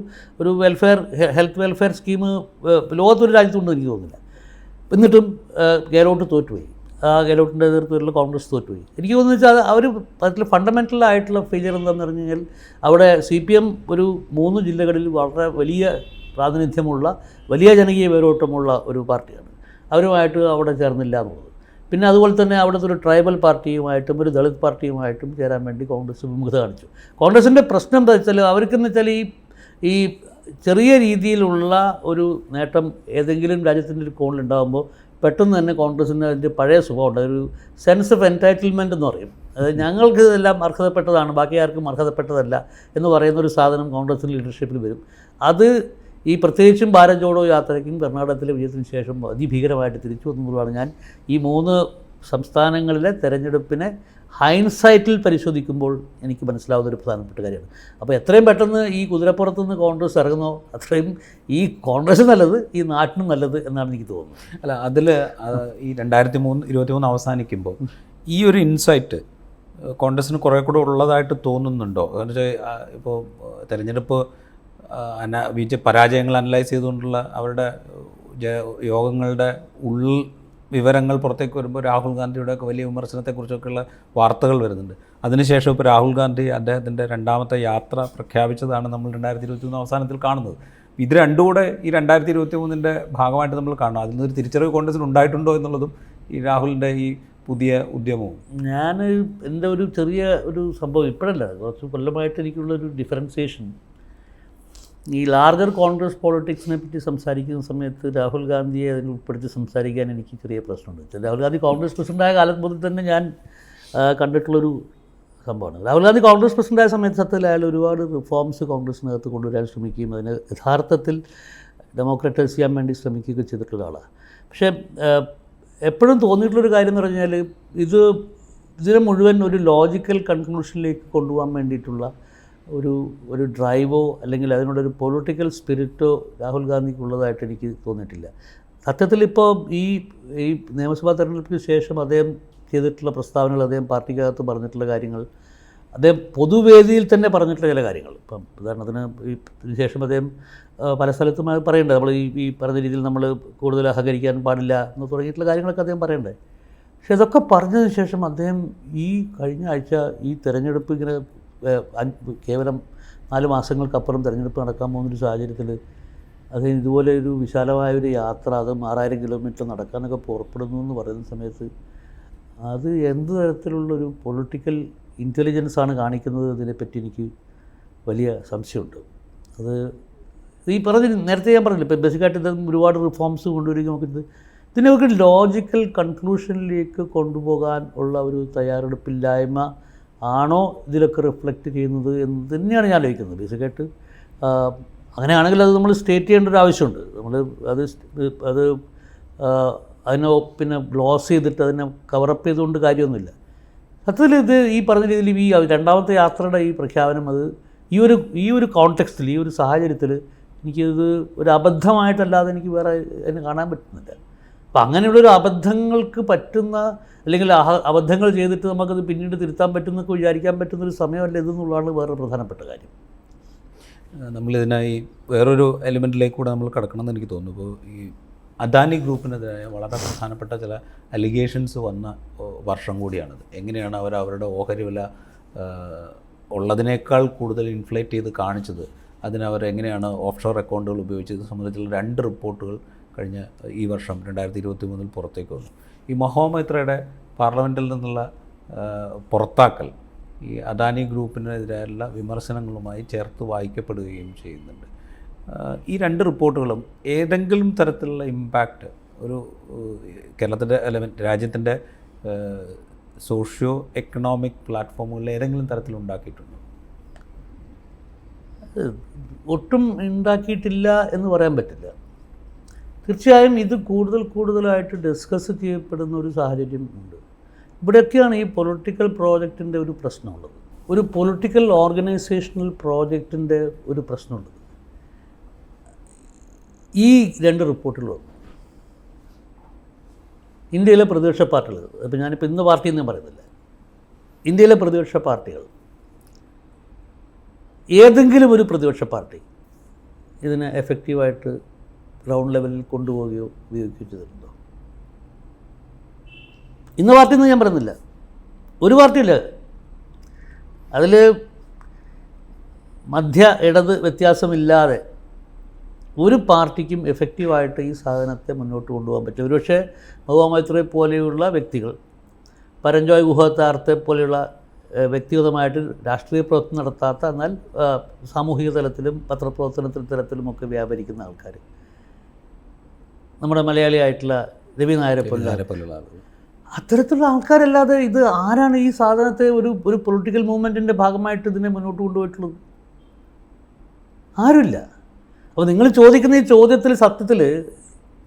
ഹെൽത്ത് വെൽഫെയർ സ്കീം ലോകത്തൊരു രാജ്യത്തുണ്ടെന്ന് എനിക്ക് തോന്നുന്നില്ല. എന്നിട്ടും ഗെഹ്ലോട്ട് തോറ്റുപോയി. ഗെഹ്ലോട്ടിൻ്റെ നേതൃത്വത്തിലുള്ള കോൺഗ്രസ് തോറ്റുപോയി. എനിക്ക് തോന്നുന്നു വെച്ചാൽ അവർ അതിൽ ഫണ്ടമെൻ്റലായിട്ടുള്ള ഫെയിലിയർ എന്താണെന്ന് പറഞ്ഞു കഴിഞ്ഞാൽ അവിടെ CPM ഒരു 3 ജില്ലകളിൽ വളരെ വലിയ പ്രാതിനിധ്യമുള്ള വലിയ ജനകീയ വേരോട്ടമുള്ള ഒരു പാർട്ടിയാണ്. അവരുമായിട്ട് അവിടെ ചേർന്നില്ല എന്നുള്ളത്. പിന്നെ അതുപോലെ തന്നെ അവിടുത്തെ ഒരു ട്രൈബൽ പാർട്ടിയുമായിട്ടും ഒരു ദളിത് പാർട്ടിയുമായിട്ടും ചേരാൻ വേണ്ടി കോൺഗ്രസ് വിമുഖത കാണിച്ചു. കോൺഗ്രസിൻ്റെ പ്രശ്നം എന്താ വെച്ചാൽ അവർക്കെന്ന് വെച്ചാൽ ഈ ചെറിയ രീതിയിലുള്ള ഒരു നേട്ടം ഏതെങ്കിലും രാജ്യത്തിൻ്റെ ഒരു കോണിലുണ്ടാകുമ്പോൾ പെട്ടെന്ന് തന്നെ കോൺഗ്രസിന് അതിൻ്റെ പഴയ സുഖമുണ്ട്. ഒരു സെൻസ് ഓഫ് എൻറ്റൈറ്റിൽമെൻറ്റ് എന്ന് പറയും. അതായത് ഞങ്ങൾക്ക് ഇതെല്ലാം അർഹതപ്പെട്ടതാണ്, ബാക്കി ആർക്കും അർഹതപ്പെട്ടതല്ല എന്ന് പറയുന്നൊരു സാധനം കോൺഗ്രസിൻ്റെ ലീഡർഷിപ്പിൽ വരും. അത് ഈ പ്രത്യേകിച്ചും ഭാരത് ജോഡോ യാത്രയ്ക്കും കർണാടകത്തിലെ വിജയത്തിന് ശേഷം അതിഭീകരമായിട്ട് തിരിച്ചു വന്നപ്പോഴാണ് ഞാൻ ഈ 3 സംസ്ഥാനങ്ങളിലെ തെരഞ്ഞെടുപ്പിനെ ഹൈൻസൈറ്റിൽ പരിശോധിക്കുമ്പോൾ എനിക്ക് മനസ്സിലാവുന്ന ഒരു പ്രധാനപ്പെട്ട കാര്യമാണ്. അപ്പോൾ എത്രയും പെട്ടെന്ന് ഈ കുതിരപ്പുറത്ത് നിന്ന് കോൺഗ്രസ് ഇറങ്ങുന്നോ അത്രയും ഈ കോൺഗ്രസ് നല്ലത്, ഈ നാട്ടിനും നല്ലത് എന്നാണ് എനിക്ക് തോന്നുന്നത്. അല്ല, അതിൽ ഈ 2023 അവസാനിക്കുമ്പോൾ ഈ ഒരു ഇൻസൈറ്റ് കോൺഗ്രസിന് കുറേ കൂടെ ഉള്ളതായിട്ട് തോന്നുന്നുണ്ടോ? എന്ന് വെച്ചാൽ ഇപ്പോൾ തെരഞ്ഞെടുപ്പ് പരാജയങ്ങൾ അനലൈസ് ചെയ്തുകൊണ്ടുള്ള അവരുടെ യോഗങ്ങളുടെ വിവരങ്ങൾ പുറത്തേക്ക് വരുമ്പോൾ രാഹുൽ ഗാന്ധിയുടെയൊക്കെ വലിയ വിമർശനത്തെക്കുറിച്ചൊക്കെയുള്ള വാർത്തകൾ വരുന്നുണ്ട്. അതിനുശേഷം ഇപ്പോൾ രാഹുൽ ഗാന്ധി അദ്ദേഹത്തിൻ്റെ രണ്ടാമത്തെ യാത്ര പ്രഖ്യാപിച്ചതാണ് നമ്മൾ 2023 അവസാനത്തിൽ കാണുന്നത്. ഇത് രണ്ടും കൂടെ ഈ 2023 ഭാഗമായിട്ട് നമ്മൾ കാണണം. അതിൽ നിന്നൊരു തിരിച്ചറിവ് കോൺഗ്രസിന് ഉണ്ടായിട്ടുണ്ടോ എന്നുള്ളതും ഈ രാഹുലിൻ്റെ ഈ പുതിയ ഉദ്യമവും. ഞാൻ എൻ്റെ ഒരു ചെറിയ ഒരു സംഭവം ഇപ്പോഴല്ല, കുറച്ച് കൊല്ലമായിട്ട് എനിക്കുള്ളൊരു ഡിഫറൻസിയേഷൻ, ഈ ലാർജർ കോൺഗ്രസ് പോളിറ്റിക്സിനെ പറ്റി സംസാരിക്കുന്ന സമയത്ത് രാഹുൽ ഗാന്ധിയെ അതിൽ ഉൾപ്പെടുത്തി സംസാരിക്കാൻ എനിക്ക് ചെറിയ പ്രശ്നമുണ്ട്. രാഹുൽ ഗാന്ധി കോൺഗ്രസ് പ്രസിഡൻ്റായ കാലം മുതൽ തന്നെ ഞാൻ കണ്ടിട്ടുള്ളൊരു സംഭവമാണ്. രാഹുൽ ഗാന്ധി കോൺഗ്രസ് പ്രസിഡൻ്റായ സമയത്ത് സത്യത്തിൽ അയാൾ ഒരുപാട് റിഫോംസ് കോൺഗ്രസിനകത്ത് കൊണ്ടുവരാൻ ശ്രമിക്കുകയും അതിന് യഥാർത്ഥത്തിൽ ഡെമോക്രറ്റൈസ് ചെയ്യാൻ വേണ്ടി ശ്രമിക്കുകയൊക്കെ ചെയ്തിട്ടുള്ള ആളാണ്. പക്ഷേ എപ്പോഴും തോന്നിയിട്ടുള്ളൊരു കാര്യം എന്ന് പറഞ്ഞാൽ ഇതിനെ മുഴുവൻ ഒരു ലോജിക്കൽ കൺക്ലൂഷനിലേക്ക് കൊണ്ടുപോകാൻ വേണ്ടിയിട്ടുള്ള ഒരു ഡ്രൈവോ അല്ലെങ്കിൽ അതിനുള്ളൊരു പൊളിറ്റിക്കൽ സ്പിരിറ്റോ രാഹുൽ ഗാന്ധിക്കുള്ളതായിട്ട് എനിക്ക് തോന്നിയിട്ടില്ല. സത്യത്തിൽ ഇപ്പോൾ ഈ നിയമസഭാ തെരഞ്ഞെടുപ്പിന് ശേഷം അദ്ദേഹം ചെയ്തിട്ടുള്ള പ്രസ്താവനകൾ, അദ്ദേഹം പാർട്ടിക്കകത്ത് പറഞ്ഞിട്ടുള്ള കാര്യങ്ങൾ, അദ്ദേഹം പൊതുവേദിയിൽ തന്നെ പറഞ്ഞിട്ടുള്ള ചില കാര്യങ്ങൾ, ഇപ്പം ഉദാഹരണത്തിന് ഇതിന് ശേഷം അദ്ദേഹം പല സ്ഥലത്തും പറയേണ്ടത് നമ്മൾ ഈ പറഞ്ഞ രീതിയിൽ നമ്മൾ കൂടുതൽ അഹകരിക്കാൻ പാടില്ല എന്ന് തുടങ്ങിയിട്ടുള്ള കാര്യങ്ങളൊക്കെ അദ്ദേഹം പറയണ്ടേ. പക്ഷെ ഇതൊക്കെ പറഞ്ഞതിന് ശേഷം അദ്ദേഹം ഈ കഴിഞ്ഞ ആഴ്ച ഈ തെരഞ്ഞെടുപ്പ് ഇങ്ങനെ കേവലം 4 മാസങ്ങൾക്കപ്പുറം തിരഞ്ഞെടുപ്പ് നടക്കാൻ പോകുന്നൊരു സാഹചര്യത്തിൽ അത് ഇതുപോലെ ഒരു വിശാലമായൊരു യാത്ര, അത് 6000 കിലോമീറ്റർ നടക്കാനൊക്കെ പുറപ്പെടുന്നു എന്ന് പറയുന്ന സമയത്ത് അത് എന്ത് തരത്തിലുള്ളൊരു പൊളിറ്റിക്കൽ ഇൻ്റലിജൻസാണ് കാണിക്കുന്നത് ഇതിനെപ്പറ്റി എനിക്ക് വലിയ സംശയമുണ്ട്. അത് ഈ നേരത്തെ ഞാൻ പറഞ്ഞില്ല, ഇപ്പോൾ ബേസിക്കായിട്ട് ഇത് ഒരുപാട് റിഫോംസ് കൊണ്ടുവരിക, നമുക്കിത് ഇതിനൊക്കെ ലോജിക്കൽ കൺക്ലൂഷനിലേക്ക് കൊണ്ടുപോകാൻ ഉള്ള ഒരു തയ്യാറെടുപ്പില്ലായ്മ ആണോ ഇതിലൊക്കെ റിഫ്ലക്റ്റ് ചെയ്യുന്നത് എന്ന് തന്നെയാണ് ഞാൻ ആലോചിക്കുന്നത്. ബേസിക്കായിട്ട് അങ്ങനെയാണെങ്കിൽ അത് നമ്മൾ സ്റ്റേറ്റ് ചെയ്യേണ്ട ഒരു ആവശ്യമുണ്ട്. നമ്മൾ അത് അതിനെ പിന്നെ ഗ്ലോസ് ചെയ്തിട്ട് അതിനെ കവറപ്പ് ചെയ്തുകൊണ്ട് കാര്യമൊന്നുമില്ല. സത്യത്തിൽ ഇത് ഈ പറഞ്ഞ രീതിയിൽ ഈ രണ്ടാമത്തെ യാത്രയുടെ ഈ പ്രഖ്യാപനം അത് ഈ ഒരു കോണ്ടെക്സ്റ്റിൽ, ഈ ഒരു സാഹചര്യത്തിൽ എനിക്കിത് ഒരു അബദ്ധമായിട്ടല്ലാതെ എനിക്ക് വേറെ അതിനെ കാണാൻ പറ്റുന്നില്ല. അപ്പം അങ്ങനെയുള്ളൊരു അബദ്ധങ്ങൾക്ക് പറ്റുന്ന, അല്ലെങ്കിൽ അബദ്ധങ്ങൾ ചെയ്തിട്ട് നമുക്കത് പിന്നീട് തിരുത്താൻ പറ്റുന്നൊക്കെ വിചാരിക്കാൻ പറ്റുന്നൊരു സമയമല്ല ഇതെന്നുള്ളതാണ് വേറെ പ്രധാനപ്പെട്ട കാര്യം. നമ്മളിതിനായി വേറൊരു എലിമെൻറ്റിലേക്ക് കൂടെ നമ്മൾ കിടക്കണമെന്ന് എനിക്ക് തോന്നുന്നു. ഇപ്പോൾ ഈ അദാനി ഗ്രൂപ്പിനെതിരായ വളരെ പ്രധാനപ്പെട്ട ചില അലിഗേഷൻസ് വന്ന വർഷം കൂടിയാണത്. എങ്ങനെയാണ് അവരുടെ ഓഹരി വില ഉള്ളതിനേക്കാൾ കൂടുതൽ ഇൻഫ്ലേറ്റ് ചെയ്ത് കാണിച്ചത്, അതിനവരെങ്ങനെയാണ് ഓഫ്ഷോർ അക്കൗണ്ടുകൾ ഉപയോഗിച്ചത് സംബന്ധിച്ചുള്ള 2 റിപ്പോർട്ടുകൾ കഴിഞ്ഞ ഈ വർഷം 2023 പുറത്തേക്ക് വന്നു. ഈ മഹോമൈത്രയുടെ പാർലമെൻറ്റിൽ നിന്നുള്ള പുറത്താക്കൽ ഈ അദാനി ഗ്രൂപ്പിനെതിരായുള്ള വിമർശനങ്ങളുമായി ചേർത്ത് വായിക്കപ്പെടുകയും ചെയ്യുന്നുണ്ട്. ഈ 2 റിപ്പോർട്ടുകളും ഏതെങ്കിലും തരത്തിലുള്ള ഇമ്പാക്റ്റ് ഒരു കേരളത്തിൻ്റെ രാജ്യത്തിൻ്റെ സോഷ്യോ എക്കണോമിക് പ്ലാറ്റ്ഫോമുകളിൽ ഏതെങ്കിലും തരത്തിലുണ്ടാക്കിയിട്ടുണ്ടോ? ഒട്ടും ഉണ്ടാക്കിയിട്ടില്ല എന്ന് പറയാൻ പറ്റില്ല. തീർച്ചയായും ഇത് കൂടുതലായിട്ട് ഡിസ്കസ് ചെയ്യപ്പെടുന്ന ഒരു സാഹചര്യം ഉണ്ട്. ഇവിടെയൊക്കെയാണ് ഈ പൊളിറ്റിക്കൽ പ്രോജക്റ്റിൻ്റെ ഒരു പ്രശ്നമുള്ളത്, ഒരു പൊളിറ്റിക്കൽ ഓർഗനൈസേഷണൽ പ്രോജക്റ്റിൻ്റെ ഒരു പ്രശ്നമുള്ളത്. ഈ 2 റിപ്പോർട്ടുകളും ഇന്ത്യയിലെ പ്രതിപക്ഷ പാർട്ടികൾ, അപ്പോൾ ഞാനിപ്പോൾ ഇന്ന് പാർട്ടിയെന്ന് പറയുന്നില്ല, ഇന്ത്യയിലെ പ്രതിപക്ഷ പാർട്ടികൾ, ഏതെങ്കിലും ഒരു പ്രതിപക്ഷ പാർട്ടി ഇതിനെ എഫക്റ്റീവായിട്ട് ഗ്രൗണ്ട് ലെവലിൽ കൊണ്ടുപോവുകയോ ഉപയോഗിക്കുകയോ ചെയ്തിട്ടുണ്ടോ? ഇന്ന് പാർട്ടിയെന്ന് ഞാൻ പറയുന്നില്ല, ഒരു പാർട്ടിയില്ല. അതിൽ മധ്യ ഇടത് വ്യത്യാസമില്ലാതെ ഒരു പാർട്ടിക്കും എഫക്റ്റീവായിട്ട് ഈ സാധനത്തെ മുന്നോട്ട് കൊണ്ടുപോകാൻ പറ്റും. ഒരുപക്ഷെ മഹുവ പോലെയുള്ള വ്യക്തികൾ, പരഞ്ജോയ് ഗുഹത്താർത്തെ പോലെയുള്ള വ്യക്തിഗതമായിട്ട് രാഷ്ട്രീയ പ്രവർത്തനം നടത്താത്ത, എന്നാൽ സാമൂഹിക തലത്തിലും പത്രപ്രവർത്തനത്തിലുമൊക്കെ വ്യാപരിക്കുന്ന ആൾക്കാർ, നമ്മുടെ മലയാളിയായിട്ടുള്ള രവി നായരെ പോലുള്ള അത്തരത്തിലുള്ള ആൾക്കാരല്ലാതെ ഇത് ആരാണ് ഈ സാധനത്തെ ഒരു പൊളിറ്റിക്കൽ മൂവ്മെൻറ്റിൻ്റെ ഭാഗമായിട്ട് ഇതിനെ മുന്നോട്ട് കൊണ്ടുപോയിട്ടുള്ളത്? ആരുമില്ല. അപ്പോൾ നിങ്ങൾ ചോദിക്കുന്ന ഈ ചോദ്യത്തിൽ സത്യത്തിൽ,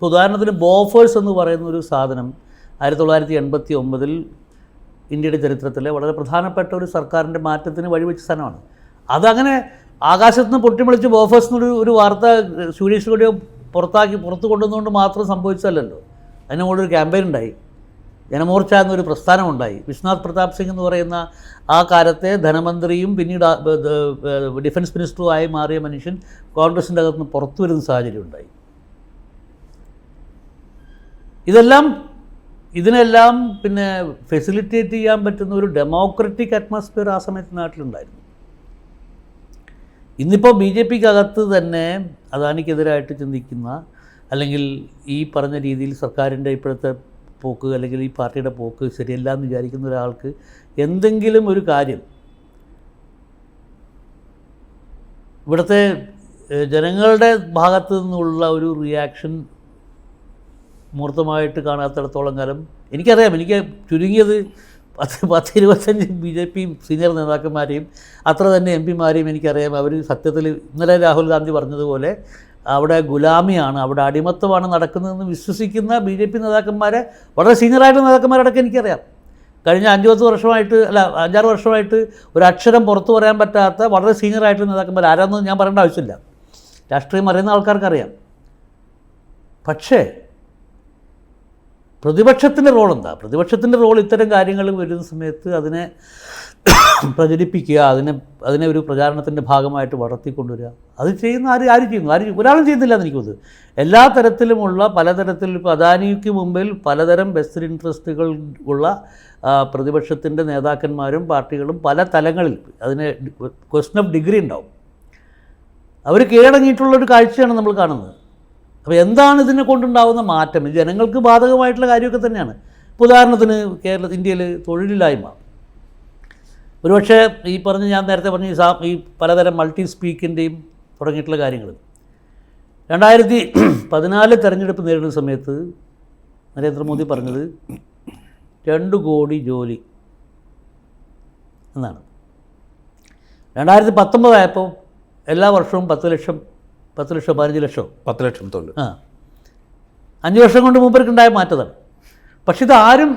ഉദാഹരണത്തിന് ബോഫേഴ്സ് എന്ന് പറയുന്ന ഒരു സാധനം 1989 ഇന്ത്യയുടെ ചരിത്രത്തിലെ വളരെ പ്രധാനപ്പെട്ട ഒരു സർക്കാരിൻ്റെ മാറ്റത്തിന് വഴിവെച്ച സാധനമാണ്. അതങ്ങനെ ആകാശത്ത് നിന്ന് പൊട്ടിമുളിച്ച് ബോഫേഴ്സ് എന്നൊരു വാർത്ത സ്വീഡിഷ് റേഡിയോ പുറത്ത് കൊണ്ടുവന്നുകൊണ്ട് മാത്രം സംഭവിച്ചതല്ലല്ലോ. അതിന് മുകളിലൊരു ക്യാമ്പയിൻ ഉണ്ടായി, ജനമോർച്ച എന്നൊരു പ്രസ്ഥാനമുണ്ടായി. വിശ്വനാഥ് പ്രതാപ് സിംഗ് എന്ന് പറയുന്ന ആ കാലത്തെ ധനമന്ത്രിയും പിന്നീട് ഡിഫൻസ് മിനിസ്റ്ററുമായി മാറിയ മനുഷ്യൻ കോൺഗ്രസിൻ്റെ അകത്തുനിന്ന് പുറത്തു വരുന്ന സാഹചര്യം ഉണ്ടായി. ഇതെല്ലാം ഇതിനെല്ലാം പിന്നെ ഫെസിലിറ്റേറ്റ് ചെയ്യാൻ പറ്റുന്ന ഒരു ഡെമോക്രറ്റിക് അറ്റ്മോസ്ഫിയർ ആ സമയത്ത് നാട്ടിലുണ്ടായിരുന്നു. ഇന്നിപ്പോൾ ബി ജെ പിക്ക് അകത്ത് തന്നെ അദാനിക്കെതിരായിട്ട് ചിന്തിക്കുന്ന, അല്ലെങ്കിൽ ഈ പറഞ്ഞ രീതിയിൽ സർക്കാരിൻ്റെ ഇപ്പോഴത്തെ പോക്ക് അല്ലെങ്കിൽ ഈ പാർട്ടിയുടെ പോക്ക് ശരിയല്ല എന്ന് വിചാരിക്കുന്ന ഒരാൾക്ക് എന്തെങ്കിലും ഒരു കാര്യം ഇവിടുത്തെ ജനങ്ങളുടെ ഭാഗത്തു നിന്നുള്ള ഒരു റിയാക്ഷൻ മൂർത്തമായിട്ട് കാണാത്തിടത്തോളം കാലം എനിക്കറിയാം. എനിക്ക് ചുരുങ്ങിയത് 10-25 ബി ജെ പി സീനിയർ നേതാക്കന്മാരെയും അത്ര തന്നെ എം പിമാരെയും എനിക്കറിയാം. അവർ സത്യത്തിൽ ഇന്നലെ രാഹുൽ ഗാന്ധി പറഞ്ഞതുപോലെ അവിടെ ഗുലാമിയാണ്, അവിടെ അടിമത്തമാണ് നടക്കുന്നതെന്ന് വിശ്വസിക്കുന്ന ബി ജെ പി നേതാക്കന്മാരെ, വളരെ സീനിയറായിട്ടുള്ള നേതാക്കന്മാരടക്കം എനിക്കറിയാം. കഴിഞ്ഞ 5-10 വർഷമായിട്ട്, അല്ല 5-6 വർഷമായിട്ട് ഒരു അക്ഷരം പുറത്തു പറയാൻ പറ്റാത്ത വളരെ സീനിയറായിട്ടുള്ള നേതാക്കന്മാർ ആരാണെന്ന് ഞാൻ പറയേണ്ട ആവശ്യമില്ല. രാഷ്ട്രീയം അറിയുന്ന ആൾക്കാർക്കറിയാം. പക്ഷേ പ്രതിപക്ഷത്തിൻ്റെ റോൾ എന്താ? പ്രതിപക്ഷത്തിൻ്റെ റോൾ ഇത്തരം കാര്യങ്ങൾ വരുന്ന സമയത്ത് അതിനെ പ്രചരിപ്പിക്കുക, അതിനെ ഒരു പ്രചാരണത്തിൻ്റെ ഭാഗമായിട്ട് വളർത്തിക്കൊണ്ടുവരിക. അത് ചെയ്യുന്ന ആരും ചെയ്യുന്നു? ഒരാളും ചെയ്യുന്നില്ല എന്ന് എനിക്ക് തോന്നുന്നു. എല്ലാ തരത്തിലുമുള്ള പലതരത്തിൽ, ഇപ്പോൾ അദാനിക്ക് മുമ്പിൽ പലതരം ബെസ്റ്റ് ഇൻട്രസ്റ്റുകൾ ഉള്ള പ്രതിപക്ഷത്തിൻ്റെ നേതാക്കന്മാരും പാർട്ടികളും പല തലങ്ങളിൽ അതിന് ക്വസ്റ്റൻ ഓഫ് ഡിഗ്രി ഉണ്ടാവും. അവർ കീഴടങ്ങിയിട്ടുള്ളൊരു കാഴ്ചയാണ് നമ്മൾ കാണുന്നത്. അപ്പോൾ എന്താണ് ഇതിനെ കൊണ്ടുണ്ടാകുന്ന മാറ്റം? ഇത് ജനങ്ങൾക്ക് ബാധകമായിട്ടുള്ള കാര്യമൊക്കെ തന്നെയാണ്. ഉദാഹരണത്തിന് ഇന്ത്യയിൽ തൊഴിലില്ലായ്മ, ഒരുപക്ഷെ ഈ പറഞ്ഞ ഞാൻ നേരത്തെ പറഞ്ഞ ഈ പലതരം മൾട്ടി സ്പീക്കിൻ്റെയും തുടങ്ങിയിട്ടുള്ള കാര്യങ്ങൾ 2014 തെരഞ്ഞെടുപ്പ് നേരിടുന്ന സമയത്ത് നരേന്ദ്രമോദി പറഞ്ഞത് 2 കോടി ജോലി എന്നാണ്. 2019 ആയപ്പോൾ എല്ലാ വർഷവും 10 ലക്ഷം 15 ലക്ഷം തൊഴിൽ. 5 വർഷം കൊണ്ട് മൂപ്പർക്കുണ്ടായ മാറ്റതാണ്. പക്ഷെ ഇതാരും